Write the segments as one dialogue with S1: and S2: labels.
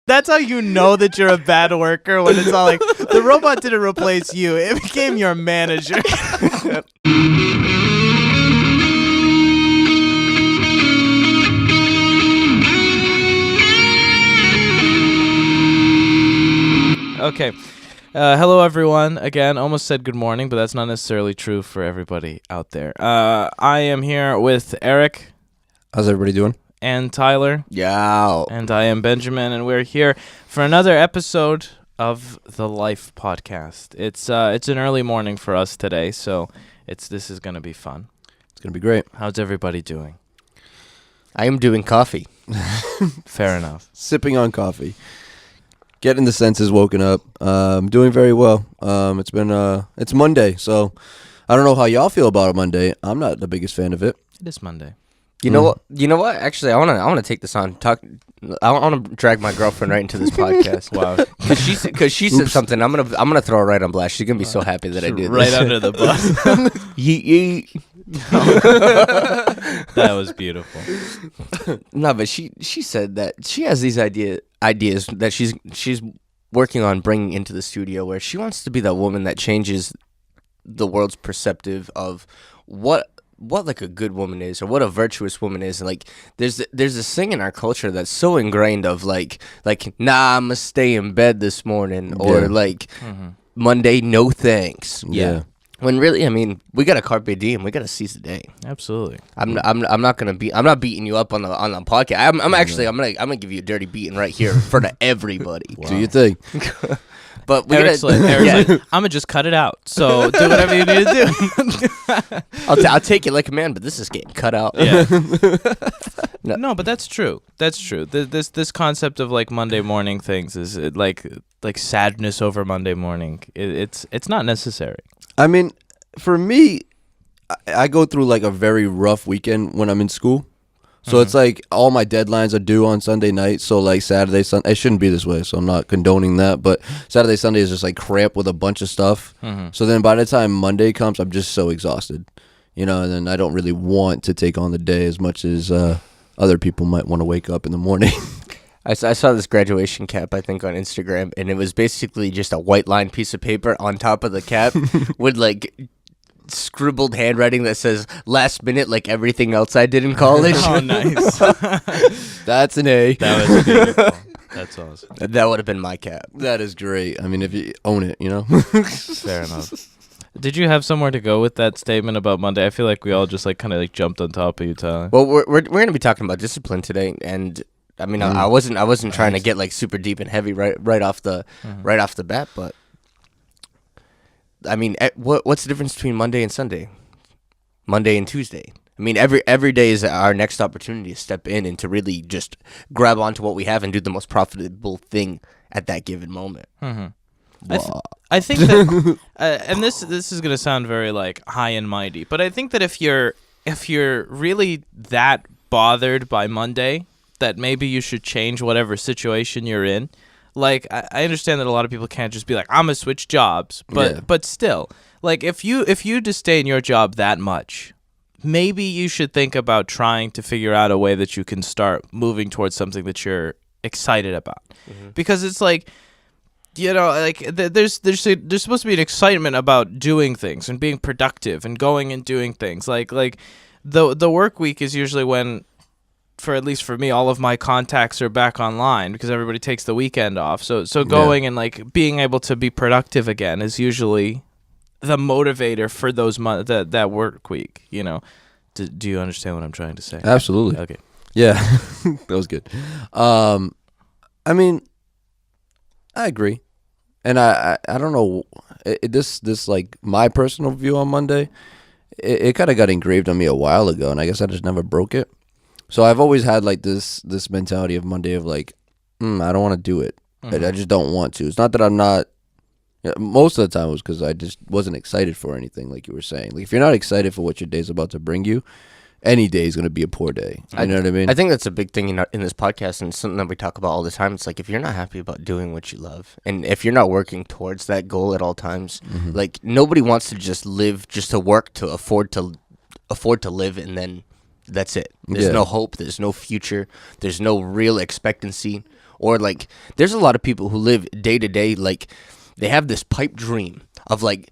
S1: That's how you know that you're a bad worker, when it's all like, the robot didn't replace you. It became your manager. Okay. Hello, everyone. Again, almost said good morning, but that's not necessarily true for everybody out there. I am here with Eric.
S2: How's everybody doing?
S1: And Tyler.
S3: Yeah.
S1: And I am Benjamin, and we're here for another episode of THElife podcast. It's an early morning for us today, so this is gonna be fun.
S2: It's gonna be great.
S1: How's everybody doing?
S3: I am doing coffee.
S1: Fair enough.
S2: Sipping on coffee. Getting the senses woken up. Doing very well. It's Monday, so I don't know how y'all feel about a Monday. I'm not the biggest fan of it.
S1: It is Monday.
S3: You know what? You know what? Actually, I wanna take this on. I wanna drag my girlfriend right into this podcast.
S1: Wow.
S3: Because she said something. I'm gonna throw her right on blast. She's gonna be so happy that I did
S1: Right
S3: this.
S1: under the bus.
S3: Yeet.
S1: That was beautiful.
S3: No, but she said that she has these ideas that she's working on bringing into the studio, where she wants to be that woman that changes the world's perspective of what like a good woman is, or what a virtuous woman is. And like there's this thing in our culture that's so ingrained of like nah, I'm gonna stay in bed this morning, or like Monday, no thanks.
S2: Yeah.
S3: When really, I mean, we got to carpe diem. We got to seize the day.
S1: Absolutely.
S3: I'm not beating you up on the podcast. I'm gonna give you a dirty beating right here in front of everybody.
S2: Wow. Do you think?
S3: But
S1: Eric's like, I'm gonna just cut it out. So do whatever you need to do.
S3: I'll take it like a man, but this is getting cut out.
S1: Yeah. No, but that's true. That's true. This concept of like Monday morning things is like sadness over Monday morning. It's not necessary.
S2: I mean, for me, I go through like a very rough weekend when I'm in school. So it's like all my deadlines are due on Sunday night. So like Saturday, Sunday, it shouldn't be this way, so I'm not condoning that. But Saturday, Sunday is just like cramped with a bunch of stuff. So then by the time Monday comes, I'm just so exhausted, and then I don't really want to take on the day as much as other people might want to wake up in the morning.
S3: I saw this graduation cap, I think, on Instagram, and it was basically just a white line piece of paper on top of the cap with like scribbled handwriting that says "last minute," like everything else I did in college.
S1: Oh, nice.
S2: That's an A.
S1: That was beautiful. That's awesome.
S3: That would have been my cap.
S2: That is great. I mean, if you own it,
S1: Fair enough. Did you have somewhere to go with that statement about Monday? I feel like we all just like kind of like jumped on top of you, Tyler.
S3: Well, we're going to be talking about discipline today, and I mean, I wasn't trying to get like super deep and heavy right off the bat, but I mean, what's the difference between Monday and Sunday? Monday and Tuesday. I mean, every day is our next opportunity to step in and to really just grab onto what we have and do the most profitable thing at that given moment.
S1: I think that, and this is gonna sound very like high and mighty, but I think that if you're really that bothered by Monday, that maybe you should change whatever situation you're in. Like, I understand that a lot of people can't just be like, I'm gonna switch jobs, but still, like if you disdain your job that much, maybe you should think about trying to figure out a way that you can start moving towards something that you're excited about, because it's like, like there's supposed to be an excitement about doing things and being productive and going and doing things. Like the work week is usually when, for at least for me, all of my contacts are back online because everybody takes the weekend off. So going and like being able to be productive again is usually the motivator for those that work week. Do you understand what I'm trying to say?
S2: Absolutely.
S1: Okay.
S2: Yeah, that was good. I mean, I agree, and I don't know. This like my personal view on Monday, it kind of got engraved on me a while ago, and I guess I just never broke it. So I've always had like this mentality of Monday of like, I don't want to do it. I just don't want to. It's not that I'm not. Most of the time it was because I just wasn't excited for anything, like you were saying. Like if you're not excited for what your day's about to bring you, any day is going to be a poor day. You know what I mean?
S3: I think that's a big thing in this podcast, and something that we talk about all the time. It's like if you're not happy about doing what you love, and if you're not working towards that goal at all times, like nobody wants to just live just to work to afford to live, and then that's it. There's no hope. There's no future. There's no real expectancy Or like, there's a lot of people who live day to day, like they have this pipe dream of like,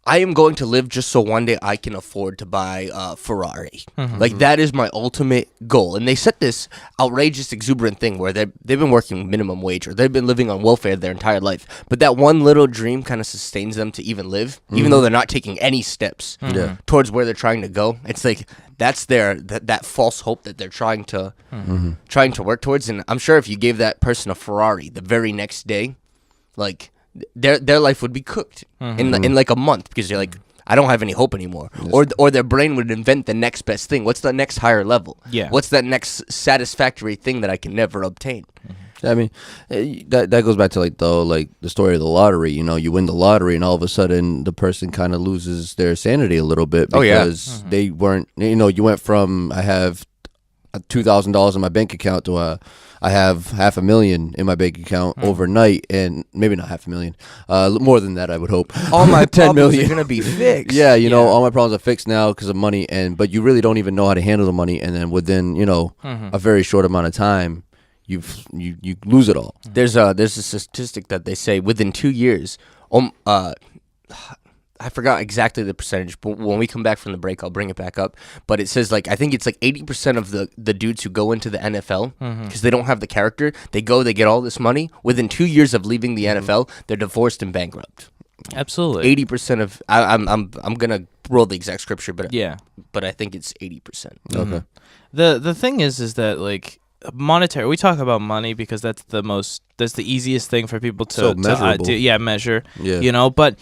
S3: I am going to live just so one day I can afford to buy a Ferrari. Like, that is my ultimate goal. And they set this outrageous, exuberant thing where they've been working minimum wage, or they've been living on welfare their entire life. But that one little dream kind of sustains them to even live, even though they're not taking any steps towards where they're trying to go. It's like, that's that false hope that they're trying to work towards. And I'm sure if you gave that person a Ferrari the very next day, like, their life would be cooked in like a month, because you're like, I don't have any hope anymore. Or their brain would invent the next best thing. What's the next higher level?
S1: Yeah.
S3: What's that next satisfactory thing that I can never obtain?
S2: I mean, that goes back to like the story of the lottery. You know, you win the lottery, and all of a sudden the person kind of loses their sanity a little bit because they weren't. You know, you went from I have $2,000 in my bank account to I have $500,000 in my bank account overnight, and maybe not $500,000, more than that, I would hope.
S3: All my
S2: 10
S3: problems
S2: million
S3: are gonna be fixed.
S2: Yeah, you know, all my problems are fixed now because of money, but you really don't even know how to handle the money, and then within a very short amount of time, you lose it all.
S3: There's a statistic that they say within 2 years, I forgot exactly the percentage, but when we come back from the break, I'll bring it back up. But it says, like, I think it's like 80% of the dudes who go into the NFL, because they don't have the character, they get all this money. Within 2 years of leaving the NFL, they're divorced and bankrupt.
S1: Absolutely.
S3: 80% of I'm gonna roll the exact scripture, but
S1: Yeah.
S3: but I think it's 80%.
S2: Okay.
S1: The thing is that, like, monetary, we talk about money because that's the easiest thing for people to
S2: measurable.
S1: measure.
S2: Yeah.
S1: You know, but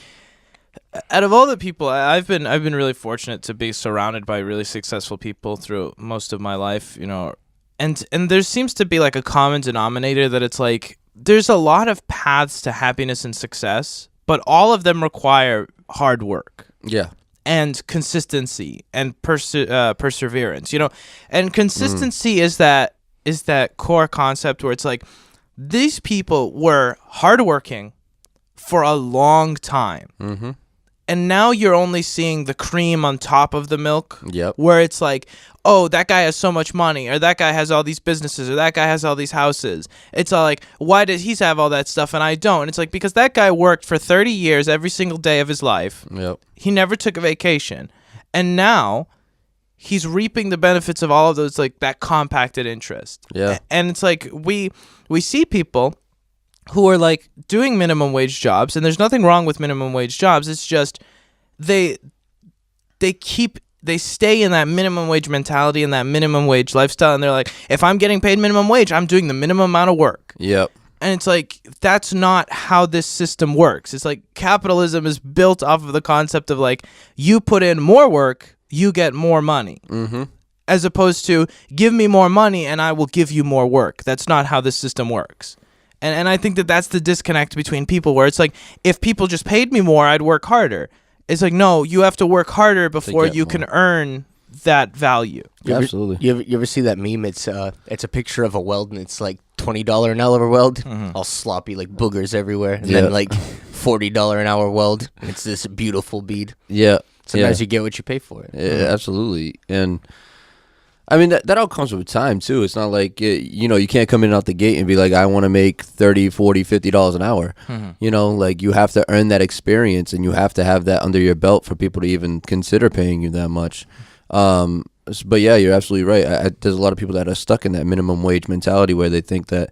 S1: out of all the people, I've been really fortunate to be surrounded by really successful people through most of my life, you know, and there seems to be like a common denominator that it's like there's a lot of paths to happiness and success, but all of them require hard work.
S2: Yeah.
S1: And consistency and perseverance, you know, and consistency is that core concept where it's like these people were hardworking for a long time. Mm-hmm. And now you're only seeing the cream on top of the milk.
S2: Yep.
S1: Where it's like, oh, that guy has so much money, or that guy has all these businesses, or that guy has all these houses. It's all like, why does he have all that stuff and I don't? And it's like, because that guy worked for 30 years every single day of his life.
S2: Yep.
S1: He never took a vacation. And now he's reaping the benefits of all of those, like that compacted interest.
S2: Yeah.
S1: And it's like we see people who are like doing minimum wage jobs, and there's nothing wrong with minimum wage jobs. It's just they stay in that minimum wage mentality and that minimum wage lifestyle, and they're like, if I'm getting paid minimum wage, I'm doing the minimum amount of work.
S2: Yep.
S1: And it's like, that's not how this system works. It's like capitalism is built off of the concept of like, you put in more work, you get more money. Mm-hmm. As opposed to, give me more money and I will give you more work. That's not how this system works. And I think that that's the disconnect between people, where it's like, if people just paid me more, I'd work harder. It's like, no, you have to work harder before you can earn that value.
S2: Absolutely.
S3: You ever see that meme? It's a picture of a weld, and it's like $20 an hour weld, all sloppy, like boogers everywhere, and then like $40 an hour weld, and it's this beautiful bead.
S2: Yeah.
S3: Sometimes you get what you pay for it.
S2: Yeah, absolutely. And I mean, that all comes with time, too. It's not like, you can't come in out the gate and be like, I want to make $30, $40, $50 an hour. Mm-hmm. You know, like, you have to earn that experience, and you have to have that under your belt for people to even consider paying you that much. But yeah, you're absolutely right. There's a lot of people that are stuck in that minimum wage mentality where they think that,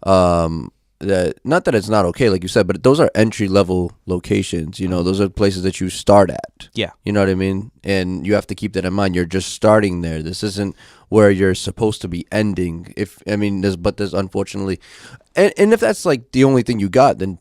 S2: that not that it's not okay, like you said, but those are entry level locations. You know, those are places that you start at.
S1: Yeah.
S2: You know what I mean? And you have to keep that in mind. You're just starting there. This isn't where you're supposed to be ending. There's unfortunately, and if that's like the only thing you got, then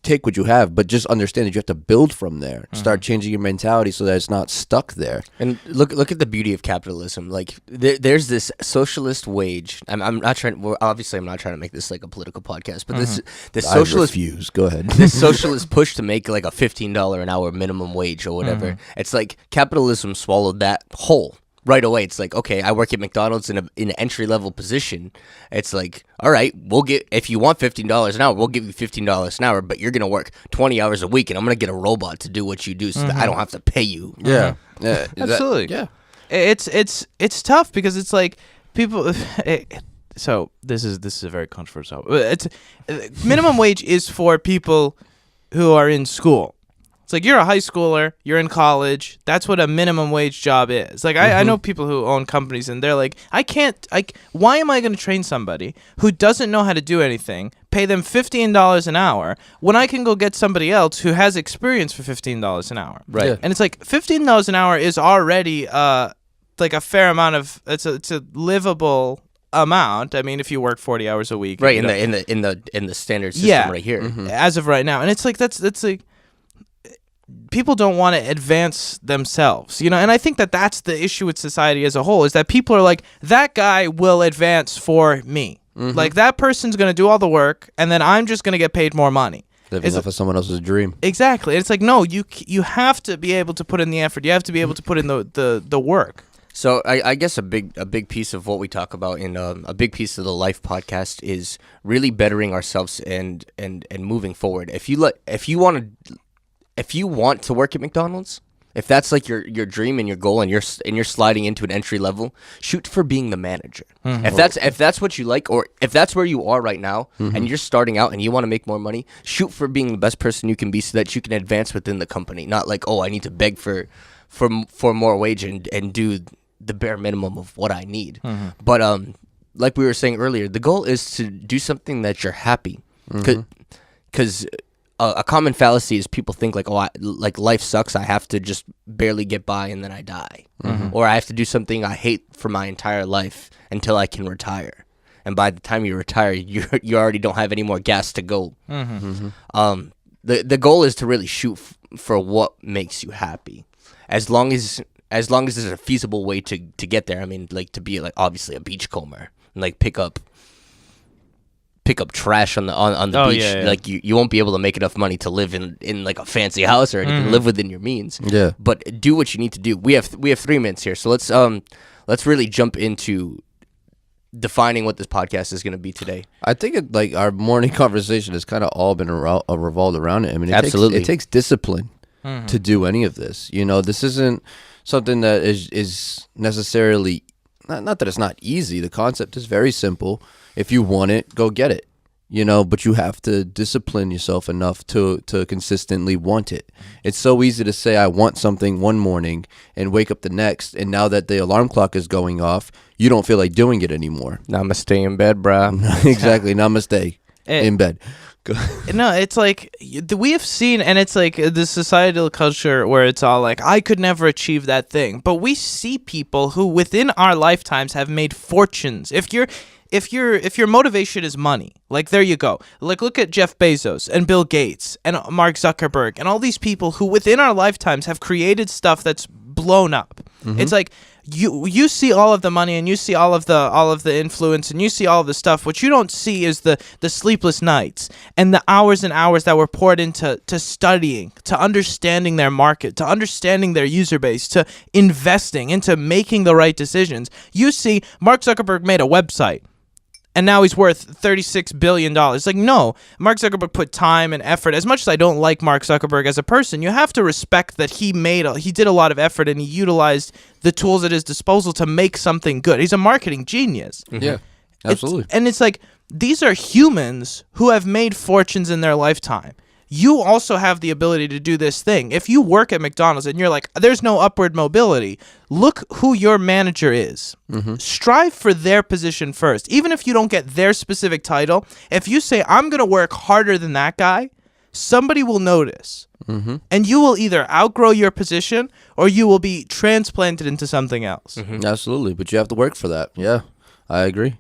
S2: take what you have, but just understand that you have to build from there. Start changing your mentality so that it's not stuck there.
S3: And look at the beauty of capitalism. Like there's this socialist wage. I'm not trying. Well, obviously, I'm not trying to make this like a political podcast, but this socialist
S2: views. Go ahead.
S3: This socialist push to make like a $15 an hour minimum wage or whatever. It's like capitalism swallowed that whole. Right away, it's like, okay, I work at McDonald's in an entry level position. It's like, all right, if you want $15 an hour, we'll give you $15 an hour, but you're gonna work 20 hours a week, and I'm gonna get a robot to do what you do, so that I don't have to pay you.
S2: Yeah, yeah,
S1: absolutely.
S2: Yeah,
S1: it's tough because it's like people. so this is a very controversial. It's minimum wage is for people who are in school. It's like you're a high schooler, you're in college. That's what a minimum wage job is. Like I know people who own companies and they're like, why am I going to train somebody who doesn't know how to do anything, pay them $15 an hour when I can go get somebody else who has experience for $15 an hour?
S3: Right.
S2: Yeah.
S1: And it's like $15 an hour is already like a fair amount of it's a livable amount. I mean, if you work 40 hours a week,
S3: Right,
S1: you
S3: in
S1: know,
S3: the standard system right here.
S1: as of right now. And it's like that's like people don't want to advance themselves, you know. And I think that's the issue with society as a whole, is that people are like, that guy will advance for me. Like that person's going to do all the work and then I'm just going to get paid more money.
S2: Living off of someone else's dream.
S1: Exactly. It's like, no, you have to be able to put in the effort. You have to be able to put in the work.
S3: So I guess a big piece of what we talk about in a big piece of the Life podcast is really bettering ourselves and moving forward. If you want to work at McDonald's, if that's like your dream and your goal, and you're sliding into an entry level, shoot for being the manager. If that's what you like, or if that's where you are right now, and you're starting out and you want to make more money, shoot for being the best person you can be, so that you can advance within the company. Not like, oh, I need to beg for more wage and do the bare minimum of what I need. But like we were saying earlier, the goal is to do something that you're happy, because a common fallacy is people think like, oh, like life sucks, I have to just barely get by and then I die, or I have to do something I hate for my entire life until I can retire, and by the time you retire, you already don't have any more gas to go. The goal is to really shoot for what makes you happy, as long as there's a feasible way to get there. I mean, like, to be like obviously a beachcomber and like pick up trash on the beach.
S1: Yeah.
S3: Like you won't be able to make enough money to live in like a fancy house or anything. Live within your means.
S2: Yeah.
S3: But do what you need to do. We have 3 minutes here, so let's really jump into defining what this podcast is going to be today.
S2: I think like our morning conversation has kind of all been revolved around it. I mean,
S3: Absolutely.
S2: it takes discipline to do any of this. You know, this isn't something that is necessarily, not that it's not easy. The concept is very simple. If you want it, go get it. You know, but you have to discipline yourself enough to consistently want it. It's so easy to say I want something one morning and wake up the next, and now that the alarm clock is going off, you don't feel like doing it anymore.
S3: Namaste in bed, bruh.
S2: Exactly. Namaste in bed.
S1: No, it's like we have seen, and it's like the societal culture where it's all like, I could never achieve that thing. But we see people who within our lifetimes have made fortunes. If your motivation is money, like, there you go. Like, look at Jeff Bezos and Bill Gates and Mark Zuckerberg and all these people who within our lifetimes have created stuff that's blown up. It's like you see all of the money and you see all of the influence and you see all of the stuff. What you don't see is the sleepless nights and the hours and hours that were poured into studying, to understanding their market, to understanding their user base, to investing, into making the right decisions. You see Mark Zuckerberg made a website and now he's worth $36 billion. Like, no, Mark Zuckerberg put time and effort. As much as I don't like Mark Zuckerberg as a person, you have to respect that he did a lot of effort and he utilized the tools at his disposal to make something good. He's a marketing genius.
S2: Yeah, absolutely.
S1: It's like, these are humans who have made fortunes in their lifetime. You also have the ability to do this thing. If you work at McDonald's and you're like, there's no upward mobility, look who your manager is. Strive for their position first. Even if you don't get their specific title, if you say, I'm going to work harder than that guy, somebody will notice. And you will either outgrow your position or you will be transplanted into something else.
S2: Absolutely. But you have to work for that. Yeah, I agree.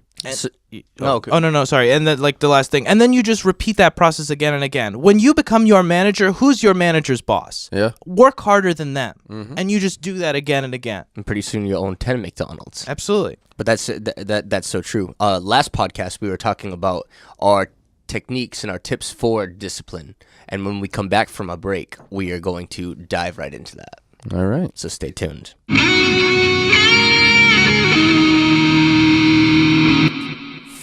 S1: No, sorry. And then, like, the last thing. And then you just repeat that process again and again. When you become your manager, who's your manager's boss?
S2: Yeah.
S1: Work harder than them. And you just do that again and again.
S3: And pretty soon you'll own 10 McDonald's.
S1: Absolutely.
S3: But that's so true. Last podcast we were talking about our techniques and our tips for discipline. And when we come back from a break, we are going to dive right into that.
S2: All right.
S3: So stay tuned.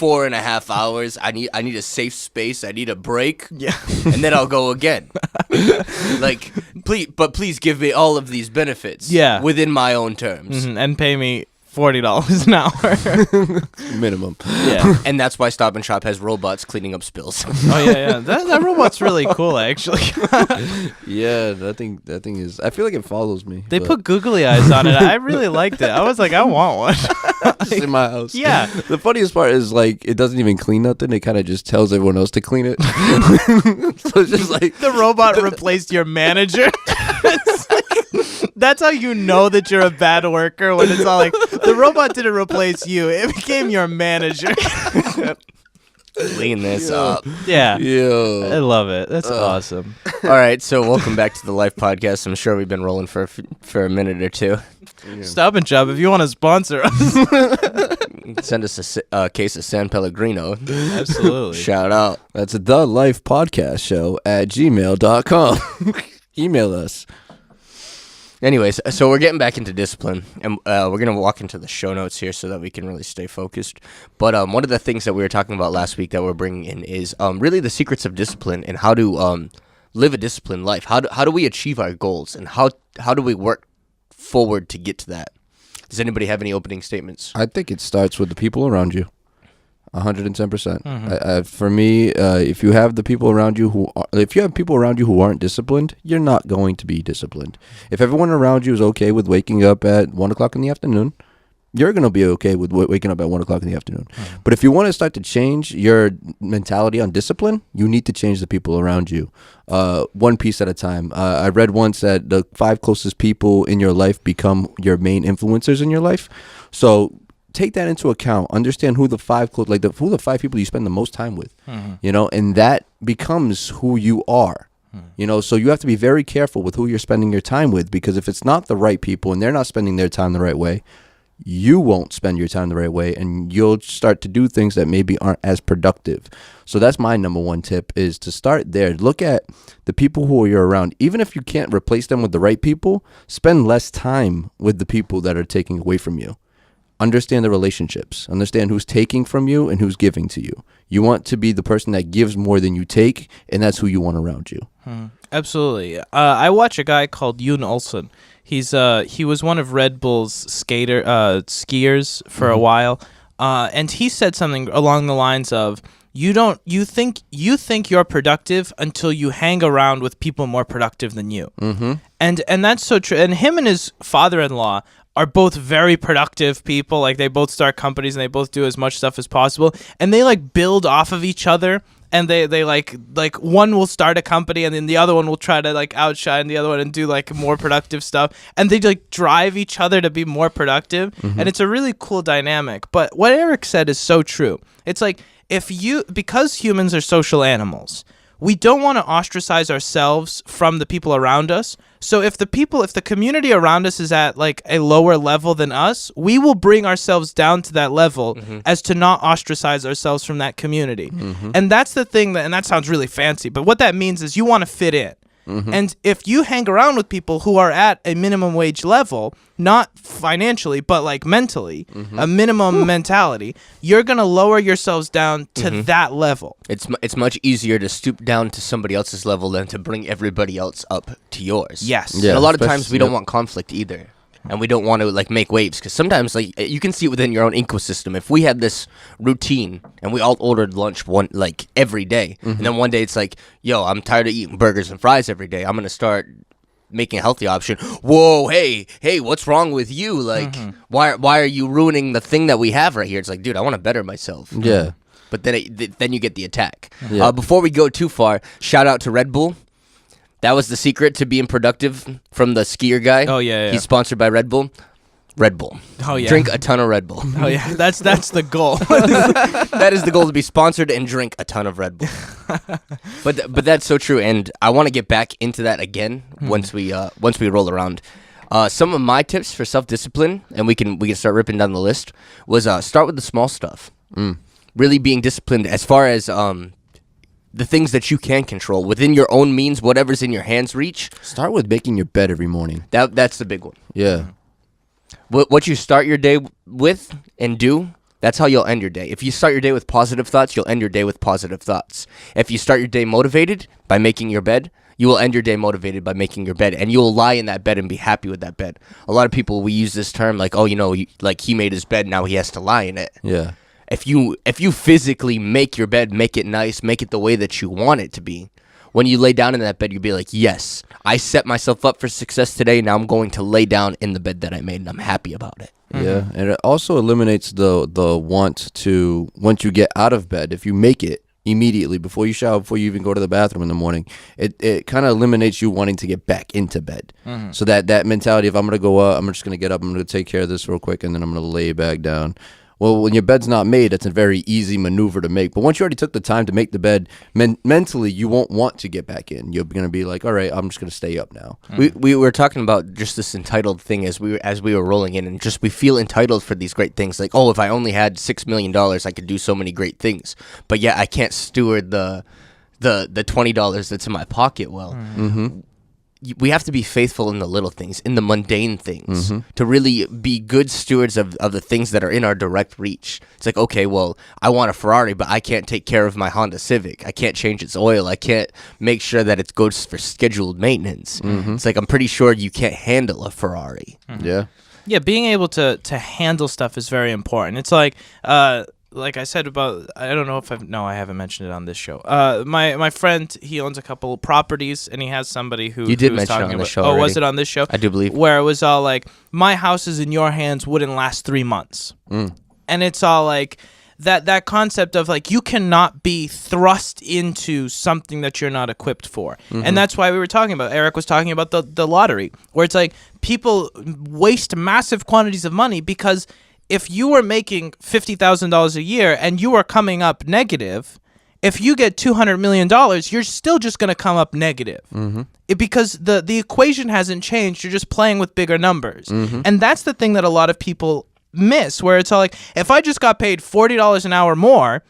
S3: 4.5 hours. I need a safe space. I need a break.
S1: Yeah.
S3: And then I'll go again. Like, please give me all of these benefits.
S1: Yeah.
S3: Within my own terms.
S1: And pay me $40 an hour.
S2: Minimum.
S1: Yeah.
S3: And that's why Stop and Shop has robots cleaning up spills.
S1: Oh yeah. That robot's really cool, actually.
S2: Yeah, that thing is. I feel like it follows me.
S1: They
S2: but
S1: put googly eyes on it. I really liked it. I was like, I want one.
S2: just in my house.
S1: Yeah.
S2: The funniest part is like it doesn't even clean nothing. It kind of just tells everyone else to clean it. So it's just like
S1: The robot replaced your manager. It's like- that's how you know that you're a bad worker, when it's all like, the robot didn't replace you, it became your manager.
S3: Clean this up.
S1: Yeah. I
S2: yo.
S1: love it. That's awesome.
S3: All right, so welcome back to the Life Podcast. I'm sure we've been rolling for a minute or two.
S1: Stop and Shop, if you want to sponsor us.
S3: Send us a case of San Pellegrino.
S1: Absolutely.
S3: Shout out.
S2: That's the Life Podcast Show at gmail.com. Email us.
S3: Anyways, so we're getting back into discipline, and we're going to walk into the show notes here so that we can really stay focused. But one of the things that we were talking about last week that we're bringing in is really the secrets of discipline and how to live a disciplined life. How do we achieve our goals, and how do we work forward to get to that? Does anybody have any opening statements?
S2: I think it starts with the people around you. 110%. For me, if you have people around you who aren't disciplined, you're not going to be disciplined. If everyone around you is okay with waking up at 1 o'clock in the afternoon, you're going to be okay with waking up at 1 o'clock in the afternoon. But if you want to start to change your mentality on discipline, you need to change the people around you, one piece at a time. I read once that the 5 closest people in your life become your main influencers in your life. So take that into account. Understand who the 5 people you spend the most time with, and that becomes who you are. So you have to be very careful with who you're spending your time with, because if it's not the right people and they're not spending their time the right way, you won't spend your time the right way, and you'll start to do things that maybe aren't as productive. So that's my number one tip, is to start there. Look at the people who you're around. Even if you can't replace them with the right people, spend less time with the people that are taking away from you. Understand the relationships. Understand who's taking from you and who's giving to you. You want to be the person that gives more than you take, and that's who you want around you.
S1: Absolutely. I watch a guy called Yoon Olsen. He was one of Red Bull's skiers for a while, and he said something along the lines of, you think you're productive until you hang around with people more productive than you. And that's so true. And him and his father-in-law are both very productive people. Like, they both start companies and they both do as much stuff as possible, and they like build off of each other. And they like one will start a company, and then the other one will try to like outshine the other one and do like more productive stuff, and they like drive each other to be more productive. And it's a really cool dynamic. But what Eric said is so true. It's like, because humans are social animals, we don't want to ostracize ourselves from the people around us. So if the community around us is at like a lower level than us, we will bring ourselves down to that level as to not ostracize ourselves from that community. And that's the thing and that sounds really fancy, but what that means is you want to fit in. And if you hang around with people who are at a minimum wage level, not financially, but like mentally, a minimum mentality, you're going to lower yourselves down to that level.
S3: It's much easier to stoop down to somebody else's level than to bring everybody else up to yours.
S1: Yes.
S2: Yeah,
S3: And a lot of times
S2: especially-
S3: we don't want conflict either. And we don't want to like make waves, because sometimes like you can see it within your own ecosystem. If we had this routine and we all ordered lunch every day, and then one day it's like, yo, I'm tired of eating burgers and fries every day, I'm gonna start making a healthy option. Whoa, hey, what's wrong with you? Like, why are you ruining the thing that we have right here? It's like, dude, I want to better myself.
S2: Yeah.
S3: But then you get the attack.
S2: Yeah.
S3: Before we go too far, shout out to Red Bull. That was the secret to being productive from the skier guy.
S1: Oh, yeah.
S3: He's sponsored by Red Bull. Red Bull.
S1: Oh, yeah.
S3: Drink a ton of Red Bull.
S1: Oh yeah, that's the goal.
S3: That is the goal, to be sponsored and drink a ton of Red Bull. But that's so true, and I want to get back into that again once we roll around. Some of my tips for self-discipline, and we can start ripping down the list, was start with the small stuff. Really being disciplined as far as the things that you can control within your own means, whatever's in your hands reach.
S2: Start with making your bed every morning.
S3: That's the big one.
S2: Yeah.
S3: What you start your day with and do, that's how you'll end your day. If you start your day with positive thoughts, you'll end your day with positive thoughts. If you start your day motivated by making your bed, You will end your day motivated by making your bed, and you will lie in that bed and be happy with that bed. A lot of people, we use this term like, oh, like he made his bed, now he has to lie in it.
S2: Yeah.
S3: If you physically make your bed, make it nice, make it the way that you want it to be, when you lay down in that bed, you'll be like, yes, I set myself up for success today. Now I'm going to lay down in the bed that I made, and I'm happy about it.
S2: Yeah, and it also eliminates the want to, once you get out of bed, if you make it immediately before you shower, before you even go to the bathroom in the morning, it kind of eliminates you wanting to get back into bed. So that mentality of, I'm going to go up, I'm just going to get up, I'm going to take care of this real quick, and then I'm going to lay back down. Well, when your bed's not made, it's a very easy maneuver to make. But once you already took the time to make the bed, mentally, you won't want to get back in. You're going to be like, all right, I'm just going to stay up now.
S3: We were talking about just this entitled thing as we were rolling in, and just we feel entitled for these great things. Like, oh, if I only had $6 million, I could do so many great things. But yeah, I can't steward the $20 that's in my pocket well. We have to be faithful in the little things, in the mundane things, to really be good stewards of the things that are in our direct reach. It's like, okay, well, I want a Ferrari, but I can't take care of my Honda Civic. I can't change its oil. I can't make sure that it goes for scheduled maintenance. It's like, I'm pretty sure you can't handle a Ferrari.
S2: Yeah.
S1: Yeah, being able to handle stuff is very important. It's like I said about, I don't know if I haven't mentioned it on this show. My friend, he owns a couple of properties, and he has somebody who
S3: You did
S1: who was
S3: mention it
S1: talking
S3: on the
S1: about,
S3: show
S1: Oh, was
S3: already.
S1: it on this show?
S3: I do believe.
S1: Where it was all like, my house is in your hands wouldn't last 3 months. And it's all like, that concept of like, you cannot be thrust into something that you're not equipped for. And that's why we were talking about, Eric was talking about the lottery, where it's like, people waste massive quantities of money because if you were making $50,000 a year and you are coming up negative, if you get $200 million, you're still just going to come up negative. Because the equation hasn't changed. You're just playing with bigger numbers. And that's the thing that a lot of people miss, where it's all like, if I just got paid $40 an hour more,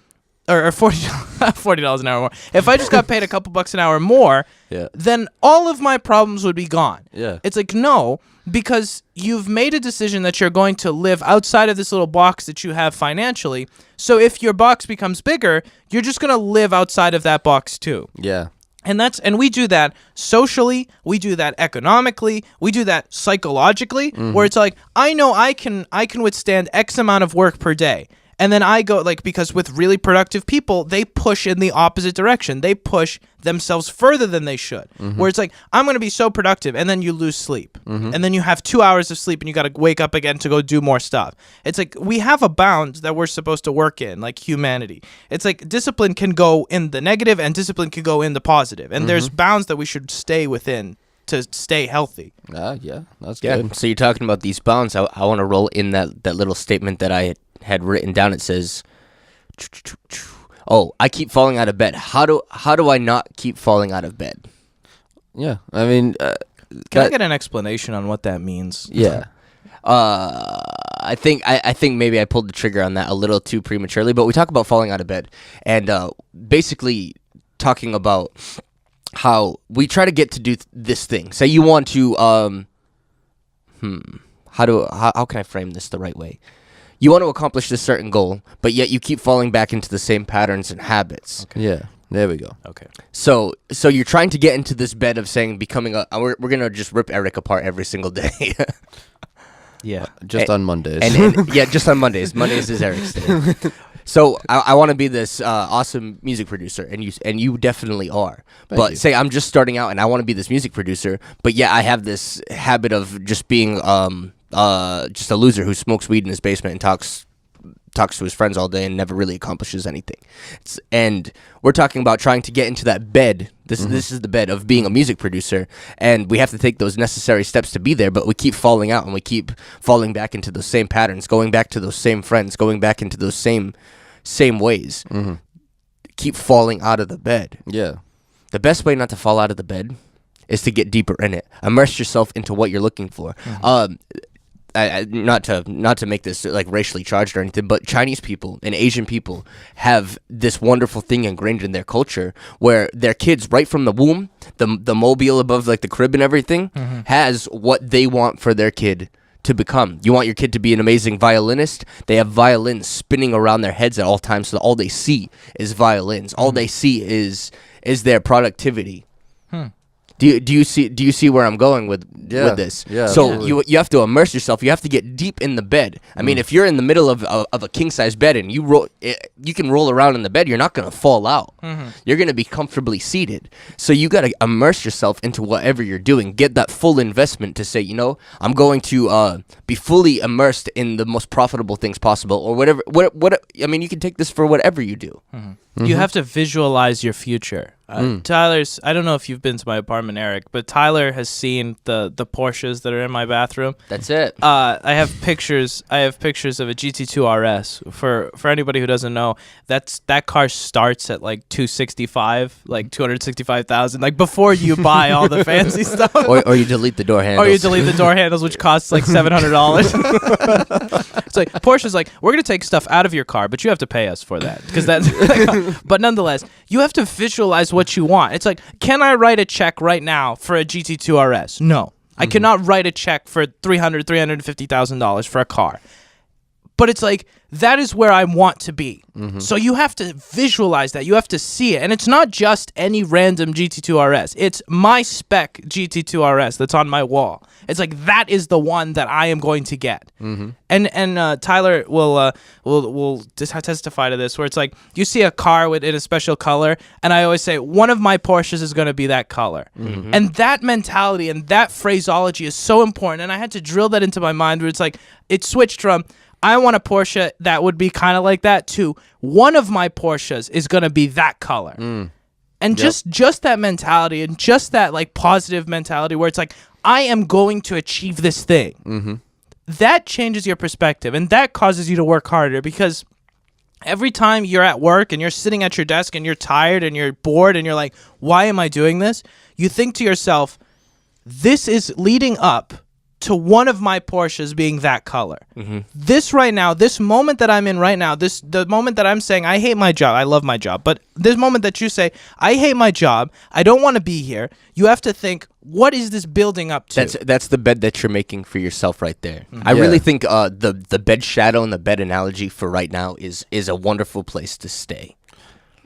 S1: or $40 an hour more, if I just got paid a couple bucks an hour more, then all of my problems would be gone.
S2: Yeah.
S1: It's like, no, because you've made a decision that you're going to live outside of this little box that you have financially. So if your box becomes bigger, you're just going to live outside of that box too.
S2: Yeah.
S1: And we do that socially, we do that economically, we do that psychologically, where it's like, I know I can withstand X amount of work per day. And then I go, like, because with really productive people, they push in the opposite direction. They push themselves further than they should. Where it's like, I'm going to be so productive, and then you lose sleep. And then you have 2 hours of sleep, and you got to wake up again to go do more stuff. It's like, we have a bound that we're supposed to work in, like humanity. It's like, discipline can go in the negative, and discipline can go in the positive. And there's bounds that we should stay within to stay healthy.
S2: Yeah, that's
S3: Yeah.
S2: good.
S3: So you're talking about these bounds. I want to roll in that little statement that I had written down. It says, "Oh, I keep falling out of bed. How do I not keep falling out of bed?"
S2: Yeah, I mean,
S1: Can I get an explanation on what that means?
S2: yeah.
S3: I think maybe I pulled the trigger on that a little too prematurely. But we talk about falling out of bed, and basically talking about how we try to get to do this thing. Say you want to how can I frame this the right way? You want to accomplish this certain goal, but yet you keep falling back into the same patterns and habits.
S2: Okay. Yeah, there we go.
S1: Okay.
S3: So you're trying to get into this bed of saying becoming we're gonna just rip Eric apart every single day.
S1: Yeah.
S2: Just on Mondays.
S3: and yeah, just on Mondays. Mondays is Eric's day. So I want to be this awesome music producer, and you definitely are. But
S2: you.
S3: say I'm just starting out, and I want to be this music producer, but yeah, I have this habit of just being just a loser who smokes weed in his basement and talks to his friends all day and never really accomplishes anything. And we're talking about trying to get into that bed. This is the bed of being a music producer, and we have to take those necessary steps to be there, but we keep falling out, and we keep falling back into those same patterns, going back to those same friends, going back into those same ways. Keep falling out of the bed.
S2: Yeah.
S3: The best way not to fall out of the bed is to get deeper in it. Immerse yourself into what you're looking for. Not to make this like racially charged or anything, but Chinese people and Asian people have this wonderful thing ingrained in their culture where their kids, right from the womb, the mobile above like the crib and everything, has what they want for their kid to become. You want your kid to be an amazing violinist? They have violins spinning around their heads at all times, so all they see is violins. All they see is their productivity. Do you see where I'm going with this?
S2: Yeah,
S3: So
S2: absolutely.
S3: you have to immerse yourself. You have to get deep in the bed. I mean, if you're in the middle of a king size bed and you can roll around in the bed, you're not gonna fall out. You're gonna be comfortably seated. So you gotta immerse yourself into whatever you're doing. Get that full investment to say, I'm going to be fully immersed in the most profitable things possible, or whatever. What I mean, you can take this for whatever you do.
S1: You have to visualize your future. Tyler's, I don't know if you've been to my apartment, Eric, but Tyler has seen the Porsches that are in my bathroom.
S3: That's it.
S1: I have pictures of a GT2 RS. For anybody who doesn't know, that car starts at like 265, like 265,000, like before you buy all the fancy stuff.
S3: Or you delete the door handles.
S1: Or you delete the door handles, which costs like $700. It's like Porsche's like, we're gonna take stuff out of your car, but you have to pay us for that, because that's. But nonetheless, you have to visualize what you want. It's like, can I write a check right now for a GT2 RS? No, I cannot write a check for $350,000 for a car. But it's like, that is where I want to be. So you have to visualize that. You have to see it. And it's not just any random GT2 RS. It's my spec GT2 RS that's on my wall. It's like, that is the one that I am going to get. And Tyler will testify to this, where it's like, you see a car in a special color, and I always say, one of my Porsches is going to be that color. And that mentality and that phraseology is so important. And I had to drill that into my mind, where it's like, it switched from, I want a Porsche that would be kind of like that, to one of my Porsches is going to be that color. And just that mentality, and just that like positive mentality, where it's like, I am going to achieve this thing. That changes your perspective, and that causes you to work harder, because every time you're at work and you're sitting at your desk and you're tired and you're bored and you're like, why am I doing this? You think to yourself, this is leading up to one of my Porsches being that color. This right now, this moment that I'm in right now, the moment that I'm saying, I hate my job, I love my job, but this moment that you say, I hate my job, I don't want to be here, you have to think, what is this building up to?
S3: That's the bed that you're making for yourself right there. I really think the bed shadow and the bed analogy for right now is a wonderful place to stay.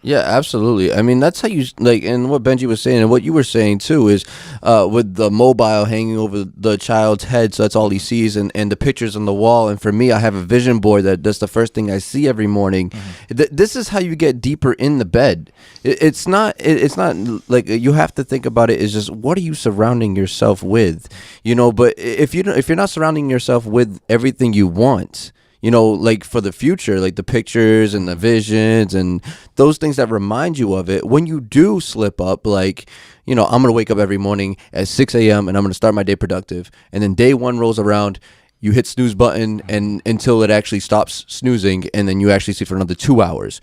S2: Yeah, absolutely. I mean, that's how you, like, and what Benji was saying and what you were saying too is with the mobile hanging over the child's head, so that's all he sees, and the pictures on the wall. And for me, I have a vision board that's the first thing I see every morning. This is how you get deeper in the bed. It's not like, you have to think about it as just, what are you surrounding yourself with? But if you're not surrounding yourself with everything you want, like for the future, like the pictures and the visions and those things that remind you of it, when you do slip up, like, I'm going to wake up every morning at 6 a.m. and I'm going to start my day productive. And then day one rolls around, you hit snooze button and until it actually stops snoozing, and then you actually sleep for another 2 hours.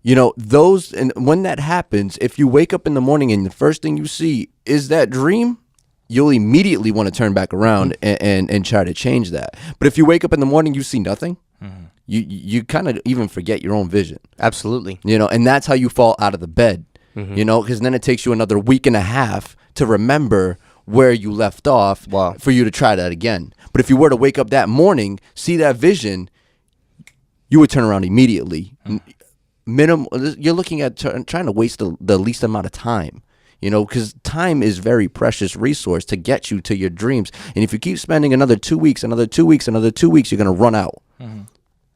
S2: And when that happens, if you wake up in the morning and the first thing you see is that dream, you'll immediately want to turn back around and try to change that. But if you wake up in the morning, you see nothing, you kind of even forget your own vision.
S3: Absolutely.
S2: And that's how you fall out of the bed, because then it takes you another week and a half to remember where you left off for you to try that again. But if you were to wake up that morning, see that vision, you would turn around immediately. You're looking at trying to waste the least amount of time. Because time is very precious resource to get you to your dreams. And if you keep spending another 2 weeks, another 2 weeks, another 2 weeks, you're going to run out.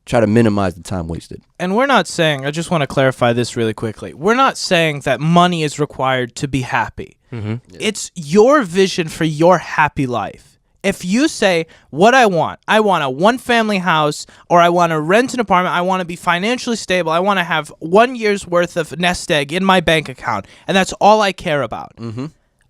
S2: Try to minimize the time wasted.
S1: And we're not saying, I just want to clarify this really quickly. We're not saying that money is required to be happy. It's your vision for your happy life. If you say, what I want a one-family house, or I want to rent an apartment, I want to be financially stable, I want to have 1 year's worth of nest egg in my bank account, and that's all I care about.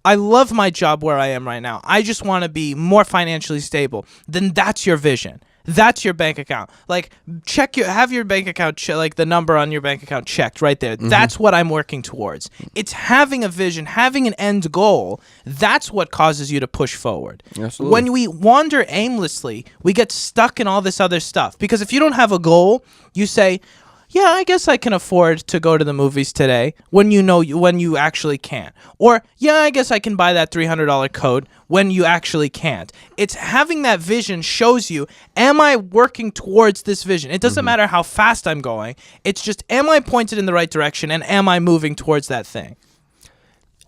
S1: I love my job where I am right now. I just want to be more financially stable. Then that's your vision. That's your bank account. Like, have your bank account, like the number on your bank account checked right there. That's what I'm working towards. It's having a vision, having an end goal. That's what causes you to push forward.
S2: Absolutely.
S1: When we wander aimlessly, we get stuck in all this other stuff. Because if you don't have a goal, you say, yeah, I guess I can afford to go to the movies today, when you actually can't. Or, yeah, I guess I can buy that $300 coat when you actually can't. It's having that vision shows you, am I working towards this vision? It doesn't matter how fast I'm going. It's just, am I pointed in the right direction, and am I moving towards that thing?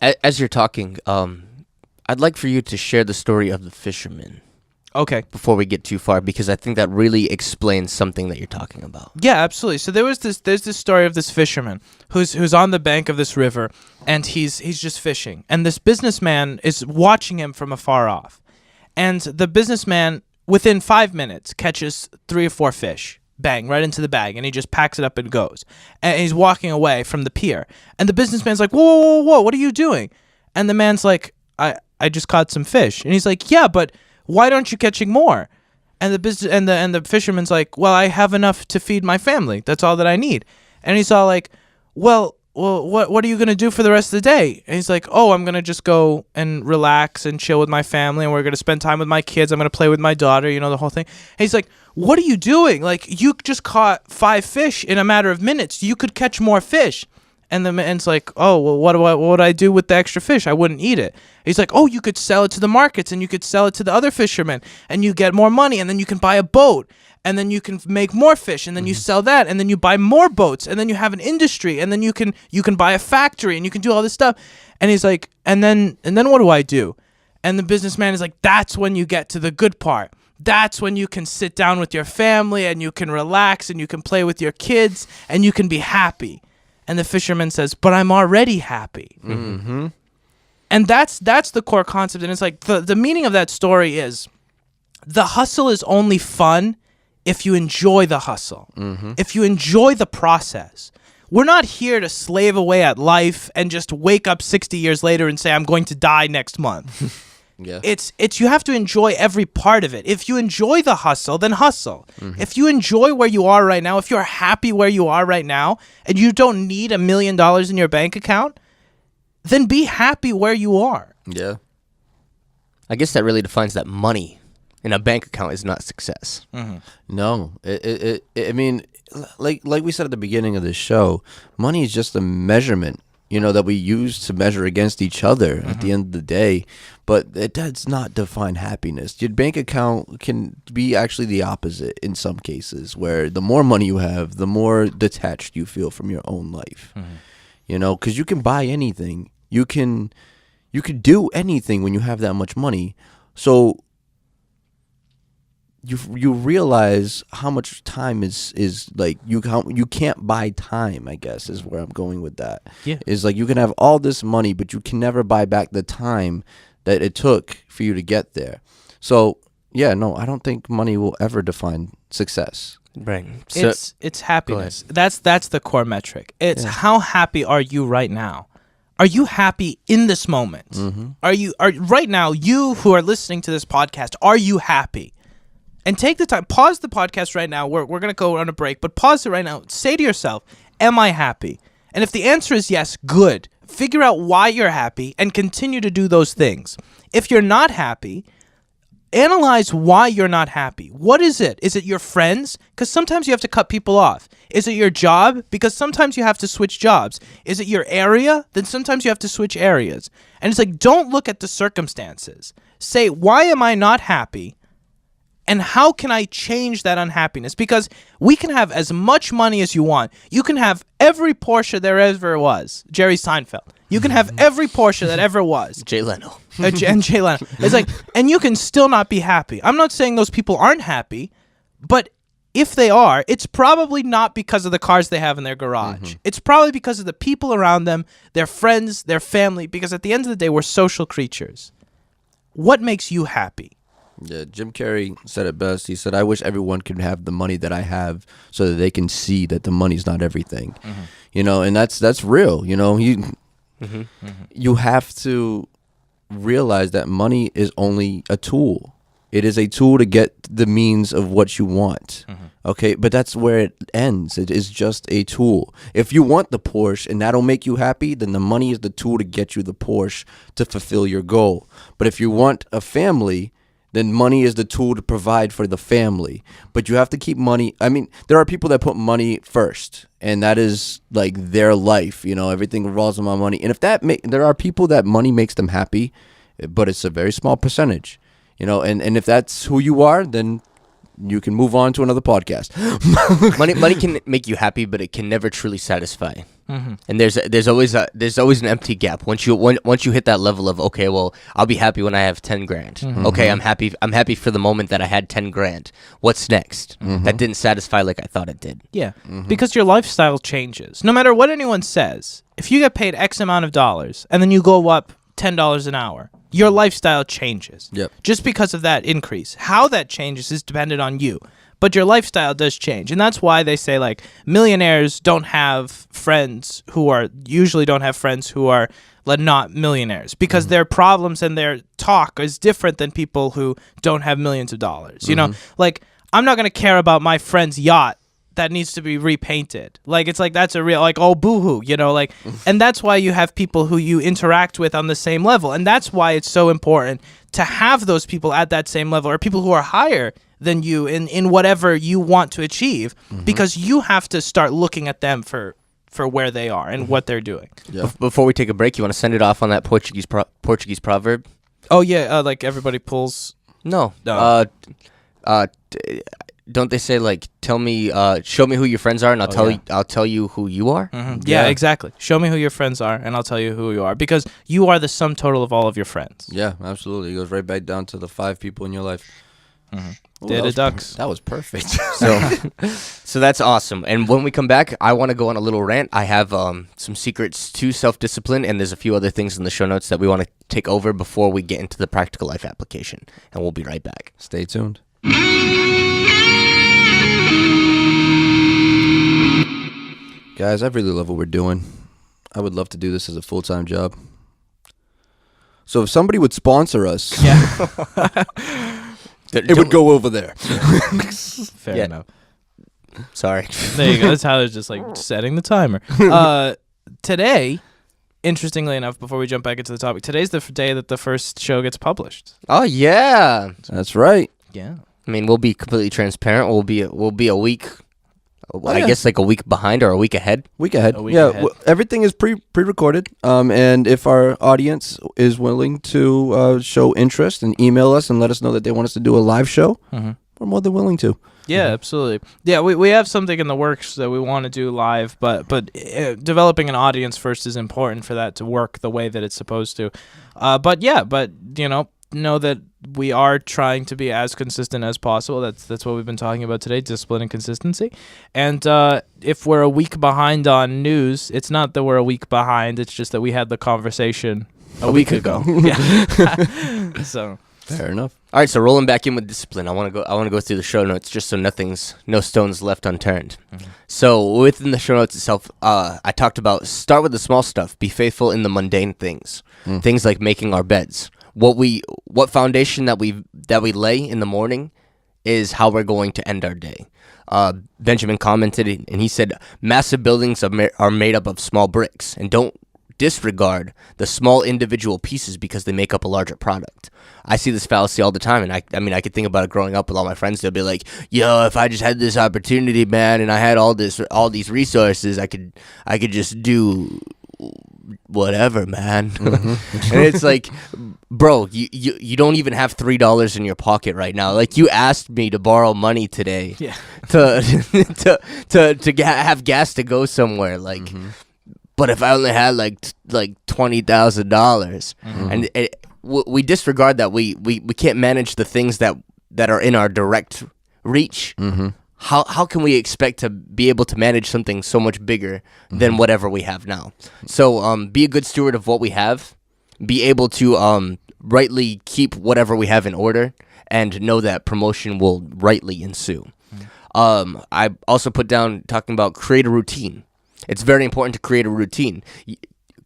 S3: As you're talking, I'd like for you to share the story of the fisherman
S1: Okay.
S3: before we get too far, because I think that really explains something that you're talking about.
S1: Yeah, absolutely. So there's this story of this fisherman who's on the bank of this river, and he's just fishing, and this businessman is watching him from afar off, and the businessman within 5 minutes catches 3 or 4 fish, bang, right into the bag, and he just packs it up and goes, and he's walking away from the pier, and the businessman's like, whoa, whoa, whoa, whoa, what are you doing? And the man's like, I just caught some fish, and he's like, yeah, but why aren't you catching more? And the fisherman's like, well, I have enough to feed my family. That's all that I need. And he's all like, well, what are you gonna do for the rest of the day? And he's like, oh, I'm gonna just go and relax and chill with my family, and we're gonna spend time with my kids. I'm gonna play with my daughter, the whole thing. And he's like, what are you doing? Like, you just caught 5 fish in a matter of minutes. You could catch more fish. And the man's like, oh, well, what would I do with the extra fish? I wouldn't eat it. He's like, oh, you could sell it to the markets, and you could sell it to the other fishermen, and you get more money, and then you can buy a boat, and then you can make more fish, and then you sell that, and then you buy more boats, and then you have an industry, and then you can buy a factory, and you can do all this stuff. And he's like, and then what do I do? And the businessman is like, that's when you get to the good part. That's when you can sit down with your family, and you can relax, and you can play with your kids, and you can be happy. And the fisherman says, but I'm already happy.
S2: Mm-hmm.
S1: And that's the core concept. And it's like the meaning of that story is the hustle is only fun if you enjoy the hustle, if you enjoy the process. We're not here to slave away at life and just wake up 60 years later and say, I'm going to die next month.
S2: Yeah.
S1: It's you have to enjoy every part of it. If you enjoy the hustle, then hustle. If you enjoy where you are right now, if you're happy where you are right now, and you don't need $1 million in your bank account, then be happy where you are.
S2: Yeah.
S3: I guess that really defines that money in a bank account is not success.
S2: No, I mean, like we said at the beginning of the show, money is just a measurement, that we use to measure against each other at the end of the day. But it does not define happiness. Your bank account can be actually the opposite in some cases, where the more money you have, the more detached you feel from your own life. Because you can buy anything. You can do anything when you have that much money. So you realize how much time is like you can't buy time, I guess, is where I'm going with that.
S1: Yeah.
S2: Is like you can have all this money, but you can never buy back the time that it took for you to get there. So yeah, no, I don't think money will ever define success.
S3: Right. So,
S1: It's happiness. That's the core metric. It's how happy are you right now? Are you happy in this moment? Are right now, you who are listening to this podcast, are you happy? And take the time, pause the podcast right now. We're going to go on a break, but pause it right now. Say to yourself, am I happy? And if the answer is yes, good. Figure out why you're happy and continue to do those things. If you're not happy, analyze why you're not happy. What is it? Is it your friends? Because sometimes you have to cut people off. Is it your job? Because sometimes you have to switch jobs. Is it your area? Then sometimes you have to switch areas. And it's like, don't look at the circumstances. Say, why am I not happy? And how can I change that unhappiness? Because we can have as much money as you want. You can have every Porsche there ever was. Jerry Seinfeld. You can have every Porsche that ever was.
S3: Jay Leno.
S1: And Jay Leno. It's like, and you can still not be happy. I'm not saying those people aren't happy, but if they are, it's probably not because of the cars they have in their garage. It's probably because of the people around them, their friends, their family, because at the end of the day, we're social creatures. What makes you happy?
S2: Yeah, Jim Carrey said it best. He said, I wish everyone could have the money that I have so that they can see that the money's not everything. And that's real. You have to realize that money is only a tool. It is a tool to get the means of what you want. Okay, but that's where it ends. It is just a tool. If you want the Porsche and that'll make you happy, then the money is the tool to get you the Porsche to fulfill your goal. But if you want a family, then money is the tool to provide for the family. But you have to keep money. I mean, there are people that put money first, and that is like their life. Everything revolves around money. And if there are people that money makes them happy, but it's a very small percentage. And if that's who you are, then you can move on to another podcast.
S3: Money can make you happy, but it can never truly satisfy. And there's always an empty gap once you hit that level of, okay, well, I'll be happy when I have 10 grand. Okay, I'm happy for the moment that I had 10 grand. What's next? That didn't satisfy like I thought it did.
S1: Yeah, because your lifestyle changes. No matter what anyone says, if you get paid X amount of dollars and then you go up $10 an hour, your lifestyle changes.
S2: Yep.
S1: Just because of that increase. How that changes is dependent on you. But your lifestyle does change. And that's why they say, like, millionaires don't have friends who are not millionaires, because their problems and their talk is different than people who don't have millions of dollars. You know, like, I'm not going to care about my friend's yacht that needs to be repainted. Like, it's like, that's a real, like, oh, boo-hoo, you know, like, and that's why you have people who you interact with on the same level. And that's why it's so important to have those people at that same level, or people who are higher than you in whatever you want to achieve, because you have to start looking at them for where they are and what they're doing.
S2: Yeah.
S3: Before we take a break, you want to send it off on that Portuguese proverb?
S1: Oh, yeah, like everybody pulls...
S3: No.
S1: No.
S3: Don't they say, like, show me who your friends are, and I'll tell you who you are?
S1: Yeah, exactly. Show me who your friends are, and I'll tell you who you are, because you are the sum total of all of your friends.
S2: Yeah, absolutely. It goes right back down to the 5 people in your life. Ooh,
S1: Data ducks.
S2: That was perfect.
S3: So that's awesome. And when we come back, I want to go on a little rant. I have some secrets to self-discipline, and there's a few other things in the show notes that we want to take over before we get into the practical life application. And we'll be right back.
S2: Stay tuned. Guys, I really love what we're doing. I would love to do this as a full-time job. So if somebody would sponsor us, it would go over there.
S1: Fair enough.
S3: Sorry.
S1: There you go. That's how it's just like setting the timer. Today, interestingly enough, before we jump back into the topic, today's the day that the first show gets published.
S3: Oh, yeah.
S2: That's right.
S1: Yeah.
S3: I mean, we'll be completely transparent. We'll be a week, I
S2: yeah.
S3: guess, like a week behind or a week ahead.
S2: Week ahead.
S1: A week
S2: yeah,
S1: ahead.
S2: Everything is pre-recorded. And if our audience is willing to show interest and email us and let us know that they want us to do a live show, we're more than willing to.
S1: Yeah, absolutely. Yeah, we have something in the works that we want to do live, but developing an audience first is important for that to work the way that it's supposed to. But you know that we are trying to be as consistent as possible. That's what we've been talking about today, discipline and consistency. And if we're a week behind on news, it's not that we're a week behind. It's just that we had the conversation a week ago. Yeah. So
S2: fair enough.
S3: All right, so rolling back in with discipline, I want to go through the show notes just so no stones left unturned. So within the show notes itself, I talked about start with the small stuff, be faithful in the mundane things, things like making our beds. What foundation that we lay in the morning is how we're going to end our day. Benjamin commented, and he said, massive buildings are made up of small bricks, and don't disregard the small individual pieces because they make up a larger product. I see this fallacy all the time, and I mean, I could think about it growing up with all my friends. They'll be like, yo, if I just had this opportunity, man, and I had all these resources, I could just do whatever, man. And it's like, bro, you don't even have $3 in your pocket right now. Like, you asked me to borrow money today to have gas to go somewhere. Like, but if I only had like $20,000, and we disregard that we can't manage the things that are in our direct reach. How can we expect to be able to manage something so much bigger than whatever we have now? So be a good steward of what we have. Be able to rightly keep whatever we have in order, and know that promotion will rightly ensue. I also put down talking about create a routine. It's very important to create a routine.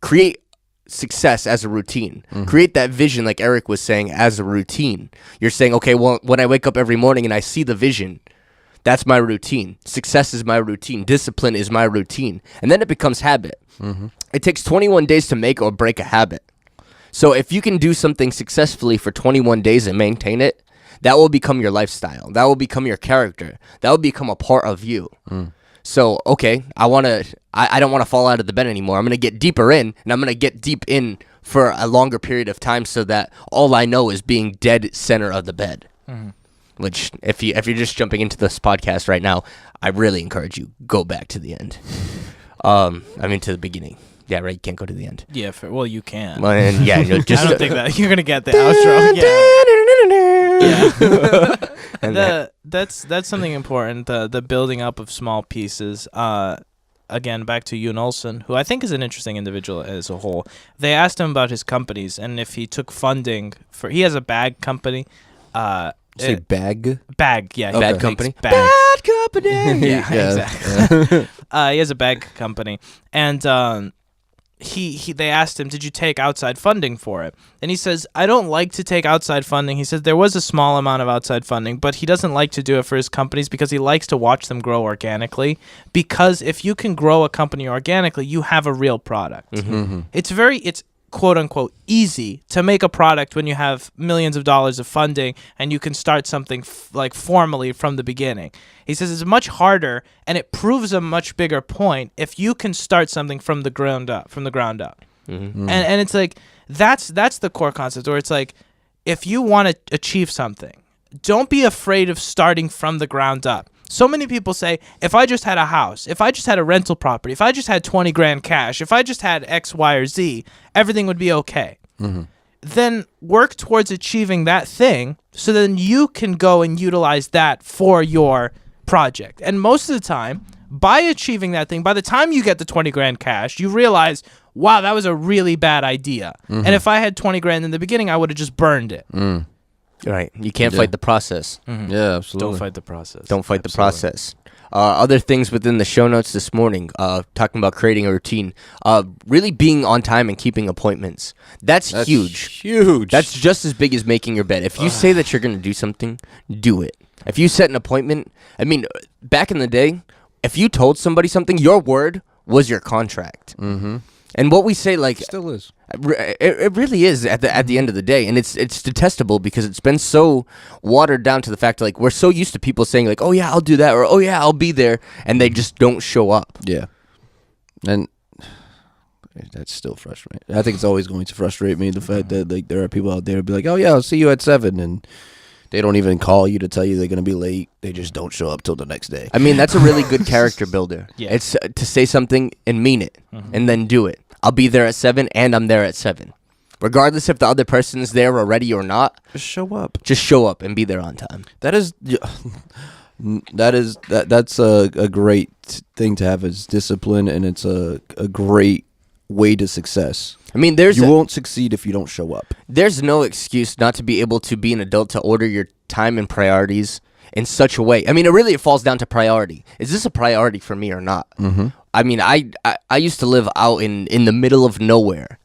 S3: Create success as a routine. Create that vision, like Eric was saying, as a routine. You're saying, okay, well, when I wake up every morning and I see the vision, that's my routine. Success is my routine. Discipline is my routine. And then it becomes habit. It takes 21 days to make or break a habit. So if you can do something successfully for 21 days and maintain it, that will become your lifestyle. That will become your character. That will become a part of you. So, okay, I don't want to fall out of the bed anymore. I'm going to get deeper in, and I'm going to get deep in for a longer period of time so that all I know is being dead center of the bed. which if you're just jumping into this podcast right now, I really encourage you go back to the end. To the beginning. Yeah, right. You can't go to the end.
S1: Yeah, well, you can.
S3: Well, and yeah, just
S1: I don't think that you're gonna get the outro. Yeah. And that's something important. The building up of small pieces. Again, back to Yoon Olsen, who I think is an interesting individual as a whole. They asked him about his companies and if he took funding for. He has a bag company.
S2: Say bag?
S3: Bag, yeah.
S2: Okay.
S3: Bad company.
S1: Bad
S3: company.
S1: Yeah, exactly. He has a bag company, and they asked him, "Did you take outside funding for it?" And he says, "I don't like to take outside funding." He says there was a small amount of outside funding, but he doesn't like to do it for his companies because he likes to watch them grow organically. Because if you can grow a company organically, you have a real product.
S2: Mm-hmm.
S1: It's quote unquote easy to make a product when you have millions of dollars of funding and you can start something formally from the beginning. He says it's much harder, and it proves a much bigger point if you can start something from the ground up.
S3: Mm-hmm.
S1: And it's like that's the core concept, where it's like if you want to achieve something, don't be afraid of starting from the ground up. So many people say, if I just had a house, if I just had a rental property, if I just had 20 grand cash, if I just had X, Y, or Z, everything would be okay.
S2: Mm-hmm.
S1: Then work towards achieving that thing so then you can go and utilize that for your project. And most of the time, by achieving that thing, by the time you get the 20 grand cash, you realize, wow, that was a really bad idea.
S2: Mm-hmm.
S1: And if I had 20 grand in the beginning, I would have just burned it.
S2: Mm.
S3: Right. You can't
S2: Yeah.
S3: fight the process.
S1: Mm-hmm.
S2: Yeah, absolutely.
S1: Don't fight the process.
S3: Don't fight the
S1: Absolutely.
S3: process. Other things within the show notes this morning, talking about creating a routine, really being on time and keeping appointments. That's huge.
S2: Huge.
S3: That's just as big as making your bed. If you say that you're going to do something, do it. If you set an appointment, I mean, back in the day, if you told somebody something, your word was your contract.
S2: Mm-hmm.
S3: And what we say, like,
S2: Still is.
S3: it really is at the end of the day, and it's detestable because it's been so watered down to the fact like we're so used to people saying like, oh yeah, I'll do that, or oh yeah, I'll be there, and they just don't show up.
S2: Yeah. And that's still frustrating. I think it's always going to frustrate me, the fact that like there are people out there who be like, oh yeah, I'll see you at 7, and they don't even call you to tell you they're going to be late. They just don't show up till the next day.
S3: I mean, that's a really good character builder.
S1: Yeah.
S3: It's to say something and mean it, and then do it. I'll be there at 7, and I'm there at 7. Regardless if the other person is there already or not,
S2: Just show up.
S3: just show up and be there on time.
S2: That's a great thing to have as discipline, and it's a great way to success.
S3: I mean,
S2: You won't succeed if you don't show up.
S3: there's no excuse not to be able to be an adult to order your time and priorities in such a way. I mean, it falls down to priority. Is this a priority for me or not?
S2: Mm-hmm.
S3: I mean, I used to live out in the middle of nowhere.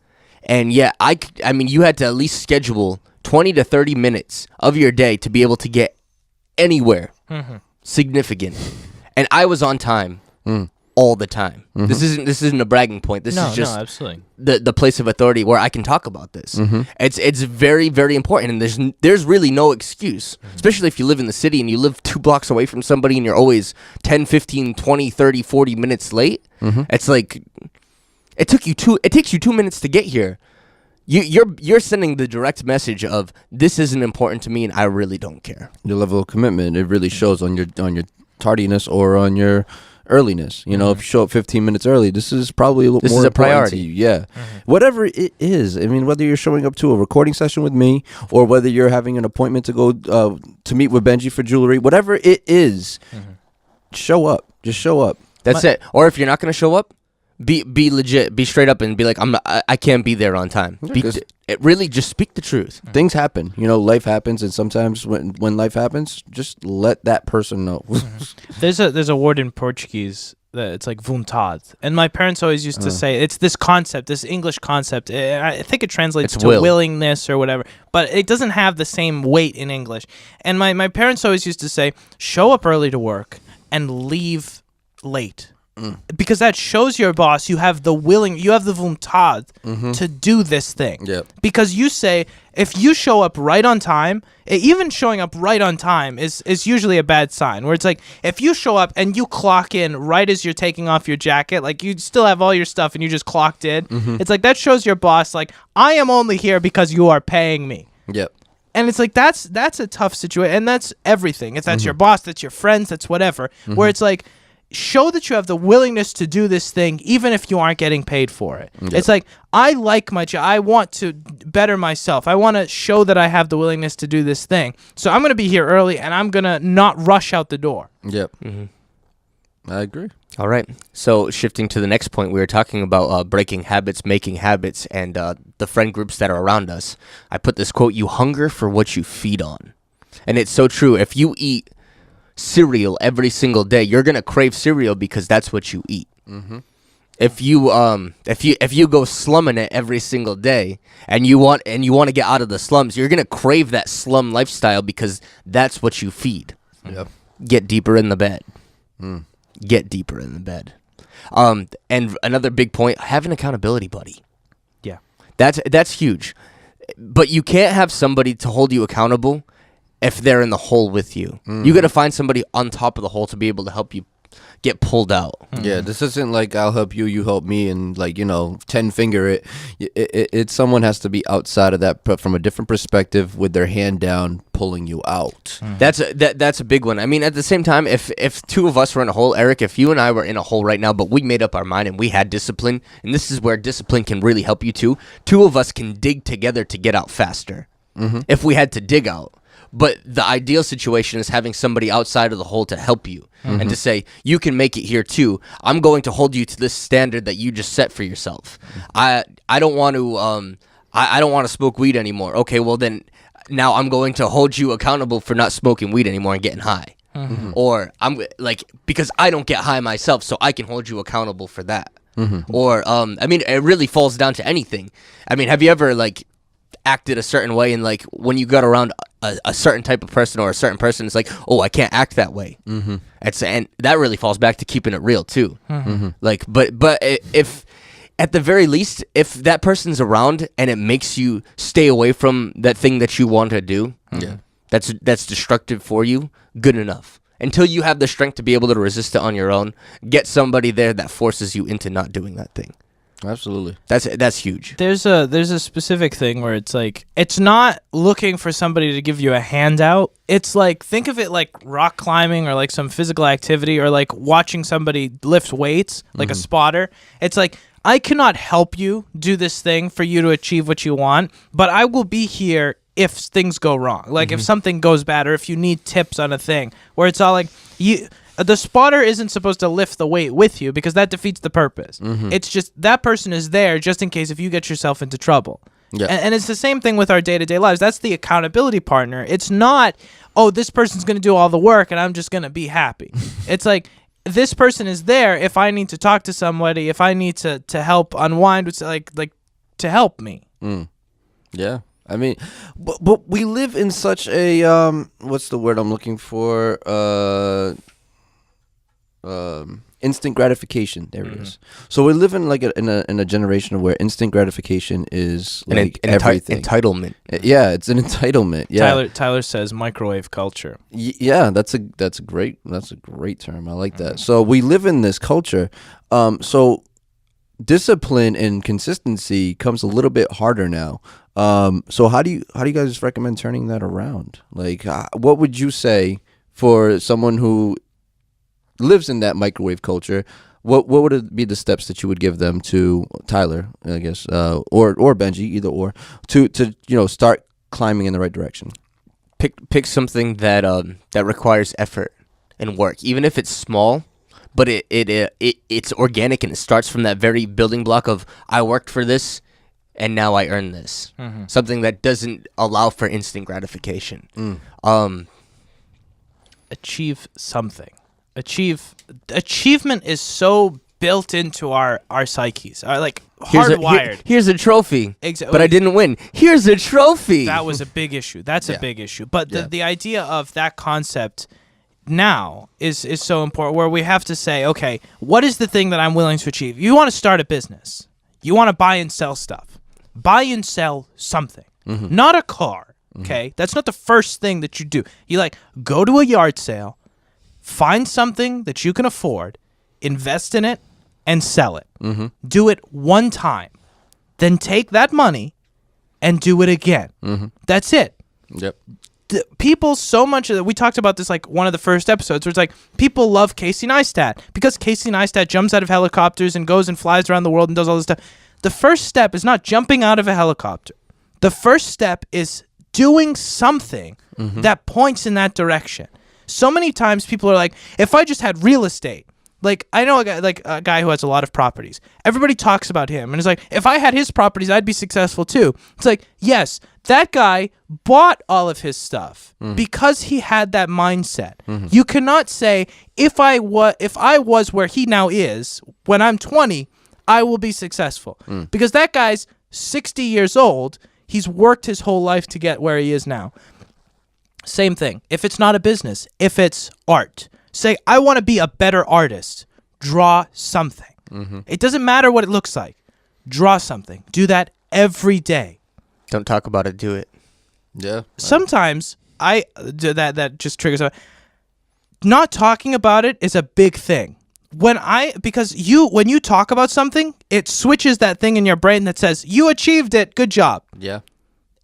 S3: And yeah, I mean, you had to at least schedule 20 to 30 minutes of your day to be able to get anywhere significant. And I was on time all the time. This isn't a bragging point. This is just
S1: absolutely.
S3: the place of authority where I can talk about this. It's very, very important, and there's really no excuse, especially if you live in the city and you live 2 blocks away from somebody and you're always 10, 15, 20, 30, 40 minutes late. It's like it takes you 2 minutes to get here. You're sending the direct message of this isn't important to me and I really don't care.
S2: Your level of commitment, it really shows on your tardiness or on your earliness. You know, if you show up 15 minutes early, this is probably a little more
S3: is a
S2: important
S3: priority.
S2: to you. Yeah. Whatever it is. I mean, whether you're showing up to a recording session with me or whether you're having an appointment to go to meet with Benji for jewelry, whatever it is, show up. Just show up.
S3: That's it. Or if you're not going to show up, be legit, be straight up and be like, I can't be there on time. It really just speak the truth.
S2: Things happen. You know, life happens, and sometimes when life happens, just let that person know.
S1: There's a word in Portuguese that it's like vontade, and my parents always used to say it's this concept, this English concept. I think it translates
S3: It's
S1: to
S3: will.
S1: willingness or whatever, but it doesn't have the same weight in English. And my parents always used to say, show up early to work and leave late. Because that shows your boss you have the vontade to do this thing.
S2: Yep.
S1: Because you say, if you show up right on time, even showing up right on time is usually a bad sign. Where it's like, if you show up and you clock in right as you're taking off your jacket, like you still have all your stuff and you just clocked in, it's like that shows your boss, like, I am only here because you are paying me.
S2: Yep.
S1: And it's like that's a tough situation, and that's everything. If that's your boss, that's your friends, that's whatever. Where it's like, show that you have the willingness to do this thing, even if you aren't getting paid for it.
S2: Yep.
S1: It's like, I like my job. I want to better myself. I want to show that I have the willingness to do this thing. So I'm going to be here early, and I'm going to not rush out the door.
S2: Yep. I agree.
S3: All right. So shifting to the next point, we were talking about breaking habits, making habits, and the friend groups that are around us. I put this quote, "You hunger for what you feed on." And it's so true. If you eat cereal every single day, you're going to crave cereal because that's what you eat. If you go slumming it every single day and you want to get out of the slums, you're going to crave that slum lifestyle because that's what you feed.
S2: Yep.
S3: Get deeper in the bed. Get deeper in the bed. And another big point, have an accountability buddy.
S1: Yeah.
S3: That's huge. But you can't have somebody to hold you accountable if they're in the hole with you. You got to find somebody on top of the hole to be able to help you get pulled out.
S2: Yeah, this isn't like I'll help you, you help me, and like 10 finger it. It's someone has to be outside of that, but from a different perspective, with their hand down, pulling you out.
S3: That's a big one. I mean, at the same time, if two of us were in a hole, Eric, if you and I were in a hole right now, but we made up our mind and we had discipline, and this is where discipline can really help you too. Two of us can dig together to get out faster. If we had to dig out. But the ideal situation is having somebody outside of the hole to help you and to say, you can make it here too. I'm going to hold you to this standard that you just set for yourself. I don't want to I don't want to smoke weed anymore. Okay, well then now I'm going to hold you accountable for not smoking weed anymore and getting high. Or I'm like, because I don't get high myself, so I can hold you accountable for that. Or I mean, it really falls down to anything. I mean, have you ever like acted a certain way, and like when you got around a certain type of person or a certain person, it's like, oh, I can't act that way. And that really falls back to keeping it real too. Like, but if at the very least, if that person's around and it makes you stay away from that thing that you want to do, that's destructive for you, good enough. Until you have the strength to be able to resist it on your own, get somebody there that forces you into not doing that thing.
S2: Absolutely.
S3: That's huge.
S1: There's a specific thing where it's like, it's not looking for somebody to give you a handout. It's like, think of it like rock climbing or like some physical activity, or like watching somebody lift weights, like a spotter. It's like, I cannot help you do this thing for you to achieve what you want, but I will be here if things go wrong. Like if something goes bad, or if you need tips on a thing, where it's all like, the spotter isn't supposed to lift the weight with you, because that defeats the purpose. It's just that person is there just in case if you get yourself into trouble.
S2: Yeah.
S1: And it's the same thing with our day-to-day lives. That's the accountability partner. It's not, oh, this person's going to do all the work and I'm just going to be happy. It's like, this person is there if I need to talk to somebody, if I need to help unwind, with like to help me.
S2: Yeah. I mean, but we live in such a what's the word I'm looking for? Instant gratification. There it is. So we live in like in a generation where instant gratification is like everything.
S3: Entitlement.
S2: Yeah, it's an entitlement. Yeah.
S1: Tyler says microwave culture.
S2: Yeah, that's a great term. I like that. So we live in this culture. So discipline and consistency comes a little bit harder now. So how do you guys recommend turning that around? Like, what would you say for someone who lives in that microwave culture? What would it be the steps that you would give them to Tyler, I guess, or Benji, either or, to start climbing in the right direction?
S3: Pick something that requires effort and work, even if it's small, but it's organic and it starts from that very building block of, I worked for this and now I earn this. Something that doesn't allow for instant gratification.
S1: Achieve something. Achievement is so built into our psyches, like hardwired.
S3: Here's a trophy, but I didn't win. Here's a trophy.
S1: That was a big issue. That's a big issue. But the idea of that concept now is so important, where we have to say, okay, what is the thing that I'm willing to achieve? You want to start a business. You want to buy and sell stuff. Buy and sell something, not a car. Okay, that's not the first thing that you do. You like go to a yard sale. Find something that you can afford, invest in it, and sell it. Do it one time. Then take that money and do it again. That's it.
S2: Yep.
S1: People so much of we talked about this like one of the first episodes where it's like people love Casey Neistat because Casey Neistat jumps out of helicopters and goes and flies around the world and does all this stuff. The first step is not jumping out of a helicopter. The first step is doing something that points in that direction. So many times people are like, if I just had real estate, like I know a guy who has a lot of properties. Everybody talks about him and it's like, if I had his properties, I'd be successful too. It's like, yes, that guy bought all of his stuff because he had that mindset. You cannot say if I was where he now is when I'm 20, I will be successful because that guy's 60 years old. He's worked his whole life to get where he is now. Same thing. If it's not a business, if it's art, say, I want to be a better artist. Draw something. It doesn't matter what it looks like. Draw something. Do that every day.
S3: Don't talk about it, do it.
S2: Yeah.
S1: Sometimes that just triggers. Not talking about it is a big thing. When you talk about something, it switches that thing in your brain that says, you achieved it. Good job.
S2: Yeah.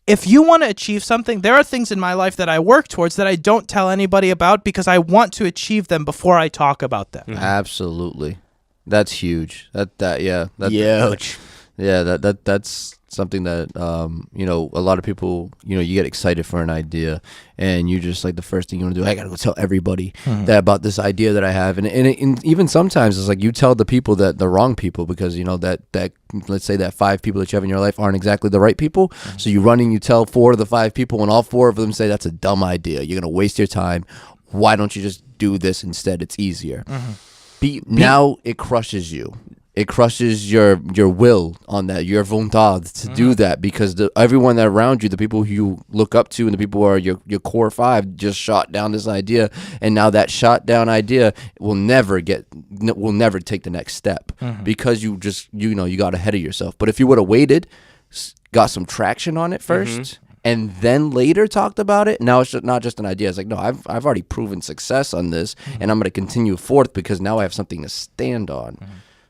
S1: If you want to achieve something, there are things in my life that I work towards that I don't tell anybody about because I want to achieve them before I talk about them.
S2: Absolutely. That's huge.
S3: Huge.
S2: That's something that a lot of people, you get excited for an idea and you just like the first thing you want to do, I gotta go tell everybody that about this idea that I have, and even sometimes it's like you tell the people that the wrong people because that let's say that 5 people that you have in your life aren't exactly the right people, so you run and you tell 4 of the 5 people and all 4 of them say that's a dumb idea, you're gonna waste your time, why don't you just do this instead, it's easier. Now it crushes you. It crushes your will on that, your volonté to do that, because everyone that around you, the people who you look up to and the people who are your core 5 just shot down this idea, and now that shot down idea will never take the next step because you got ahead of yourself. But if you would have waited, got some traction on it first, and then later talked about it, now it's not just an idea. It's like, no, I've already proven success on this, and I'm going to continue forth because now I have something to stand on.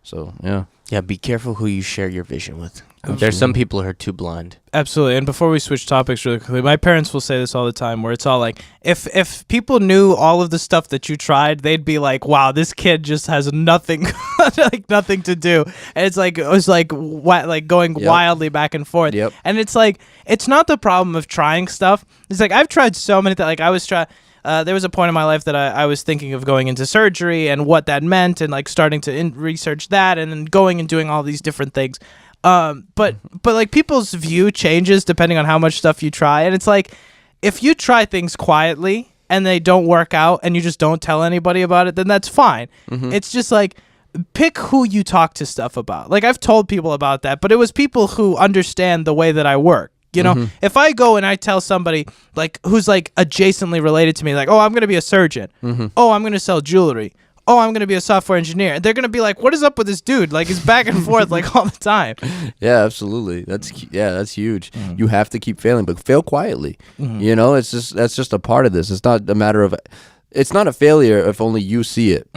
S2: So, yeah.
S3: Yeah, be careful who you share your vision with. There's some people who are too blind.
S1: Absolutely. And before we switch topics really quickly, my parents will say this all the time where it's all like, if people knew all of the stuff that you tried, they'd be like, wow, this kid just has nothing, like nothing to do. And it was like going wildly back and forth.
S2: Yep.
S1: And it's like, it's not the problem of trying stuff. It's like, I've tried so many things. Like I was trying... there was a point in my life that I was thinking of going into surgery and what that meant and like starting to research that and then going and doing all these different things. But like people's view changes depending on how much stuff you try. And it's like, if you try things quietly and they don't work out and you just don't tell anybody about it, then that's fine. It's just like, pick who you talk to stuff about. Like I've told people about that, but it was people who understand the way that I work. If I go and I tell somebody like who's like adjacently related to me, like, oh, I'm going to be a surgeon. Oh, I'm going to sell jewelry. Oh, I'm going to be a software engineer. They're going to be like, what is up with this dude? Like he's back and forth like all the time.
S2: Yeah, absolutely. That's huge. You have to keep failing, but fail quietly. That's just a part of this. It's not a matter of, it's not a failure if only you see it,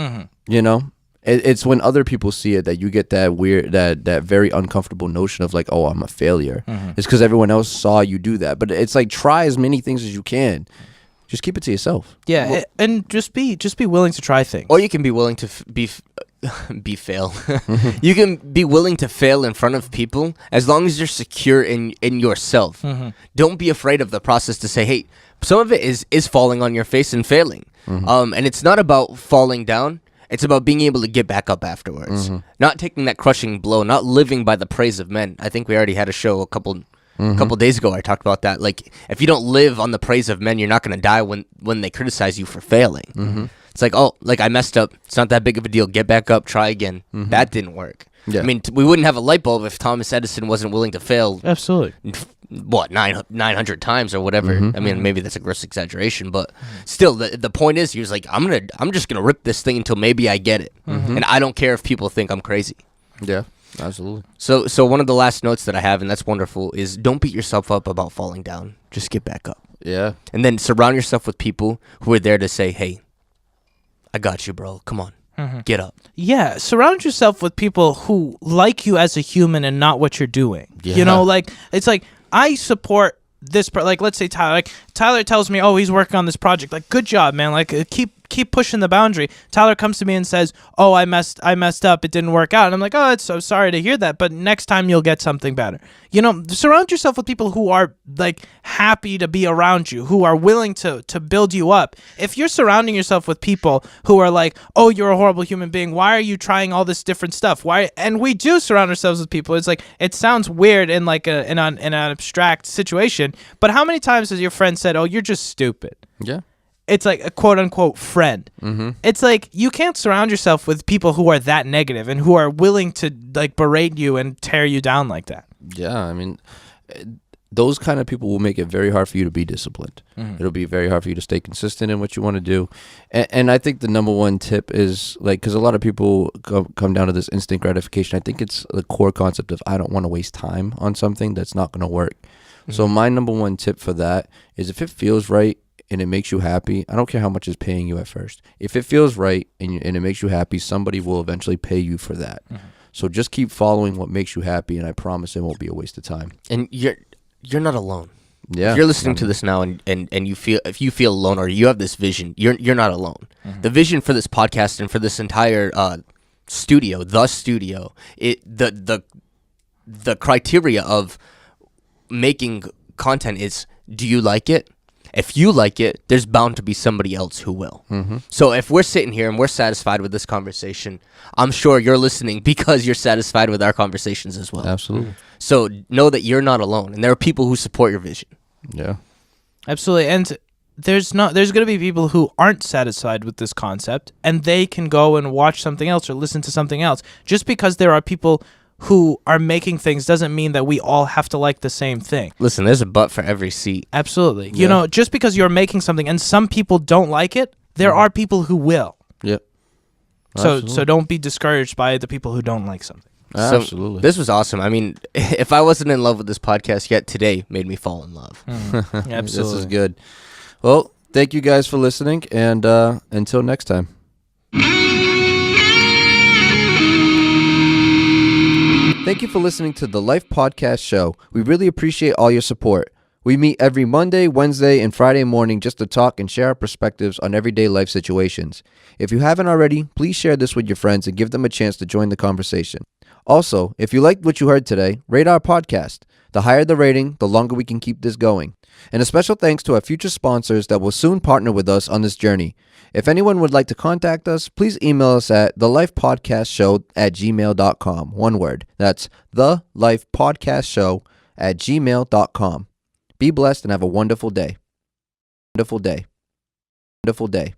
S2: It's when other people see it that you get that weird, that very uncomfortable notion of like, oh, I'm a failure. It's because everyone else saw you do that. But it's like, try as many things as you can. Just keep it to yourself.
S1: Yeah, and just be willing to try things.
S3: Or you can be willing to fail. You can be willing to fail in front of people as long as you're secure in yourself. Don't be afraid of the process to say, hey, some of it is falling on your face and failing. And it's not about falling down. It's about being able to get back up afterwards. Not taking that crushing blow, not living by the praise of men. I think we already had a show a couple days ago where I talked about that. Like, if you don't live on the praise of men, you're not going to die when they criticize you for failing. It's like, oh, like I messed up. It's not that big of a deal. Get back up, try again. That didn't work. Yeah. I mean, we wouldn't have a light bulb if Thomas Edison wasn't willing to fail.
S1: Absolutely.
S3: 900 times or whatever. I mean, maybe that's a gross exaggeration, but still, the point is, he was like, I'm just gonna rip this thing until maybe I get it, and I don't care if people think I'm crazy.
S2: Yeah, absolutely.
S3: So one of the last notes that I have, and that's wonderful, is don't beat yourself up about falling down. Just get back up.
S2: Yeah,
S3: and then surround yourself with people who are there to say, hey, I got you, bro. Come on. Get up.
S1: Yeah, surround yourself with people who like you as a human and not what you're doing.
S2: Yeah.
S1: Like it's like I support like let's say Tyler tells me, oh, he's working on this project, like good job, man, like keep pushing the boundary. Tyler comes to me and says, oh, I messed up, it didn't work out, and I'm like, oh, it's so sorry to hear that, but next time you'll get something better. Surround yourself with people who are like happy to be around you, who are willing to build you up. If you're surrounding yourself with people who are like, oh, you're a horrible human being, why are you trying all this different stuff, why? And we do surround ourselves with people, it's like, it sounds weird in like an abstract situation, but how many times has your friend said, oh, you're just stupid?
S2: Yeah.
S1: It's like a quote unquote friend. Mm-hmm. It's like you can't surround yourself with people who are that negative and who are willing to like berate you and tear you down like that.
S2: Yeah, I mean, those kind of people will make it very hard for you to be disciplined. Mm-hmm. It'll be very hard for you to stay consistent in what you want to do. And I think the number one tip is like, because a lot of people come down to this instant gratification. I think it's the core concept of I don't want to waste time on something that's not going to work. Mm-hmm. So my number one tip for that is if it feels right and it makes you happy, I don't care how much it's paying you at first. If it feels right and it makes you happy, somebody will eventually pay you for that. Mm-hmm. So just keep following what makes you happy, and I promise it won't be a waste of time.
S3: And you're not alone.
S2: Yeah.
S3: If you're listening to this now and you feel alone, or you have this vision, you're not alone. Mm-hmm. The vision for this podcast and for this entire studio, the criteria of making content is, do you like it? If you like it, there's bound to be somebody else who will. Mm-hmm. So if we're sitting here and we're satisfied with this conversation, I'm sure you're listening because you're satisfied with our conversations as well.
S2: Absolutely.
S3: So know that you're not alone, and there are people who support your vision.
S2: Yeah.
S1: Absolutely. And there's going to be people who aren't satisfied with this concept, and they can go and watch something else or listen to something else. Just because there are people who are making things doesn't mean that we all have to like the same thing.
S3: Listen, there's a butt for every seat.
S1: Absolutely. Yeah. Just because you're making something and some people don't like it, there are people who will.
S2: Yep.
S1: So don't be discouraged by the people who don't like something.
S2: Absolutely.
S3: So this was awesome. I mean, if I wasn't in love with this podcast yet, today made me fall in love.
S1: Absolutely.
S2: This is good. Well, thank you guys for listening, and until next time. Thank you for listening to the Life Podcast Show. We really appreciate all your support. We meet every Monday, Wednesday, and Friday morning just to talk and share our perspectives on everyday life situations. If you haven't already, please share this with your friends and give them a chance to join the conversation. Also, if you liked what you heard today, rate our podcast. The higher the rating, the longer we can keep this going. And a special thanks to our future sponsors that will soon partner with us on this journey. If anyone would like to contact us, please email us at thelifepodcastshow@gmail.com. One word. That's thelifepodcastshow@gmail.com. Be blessed and have a wonderful day. Wonderful day. Wonderful day.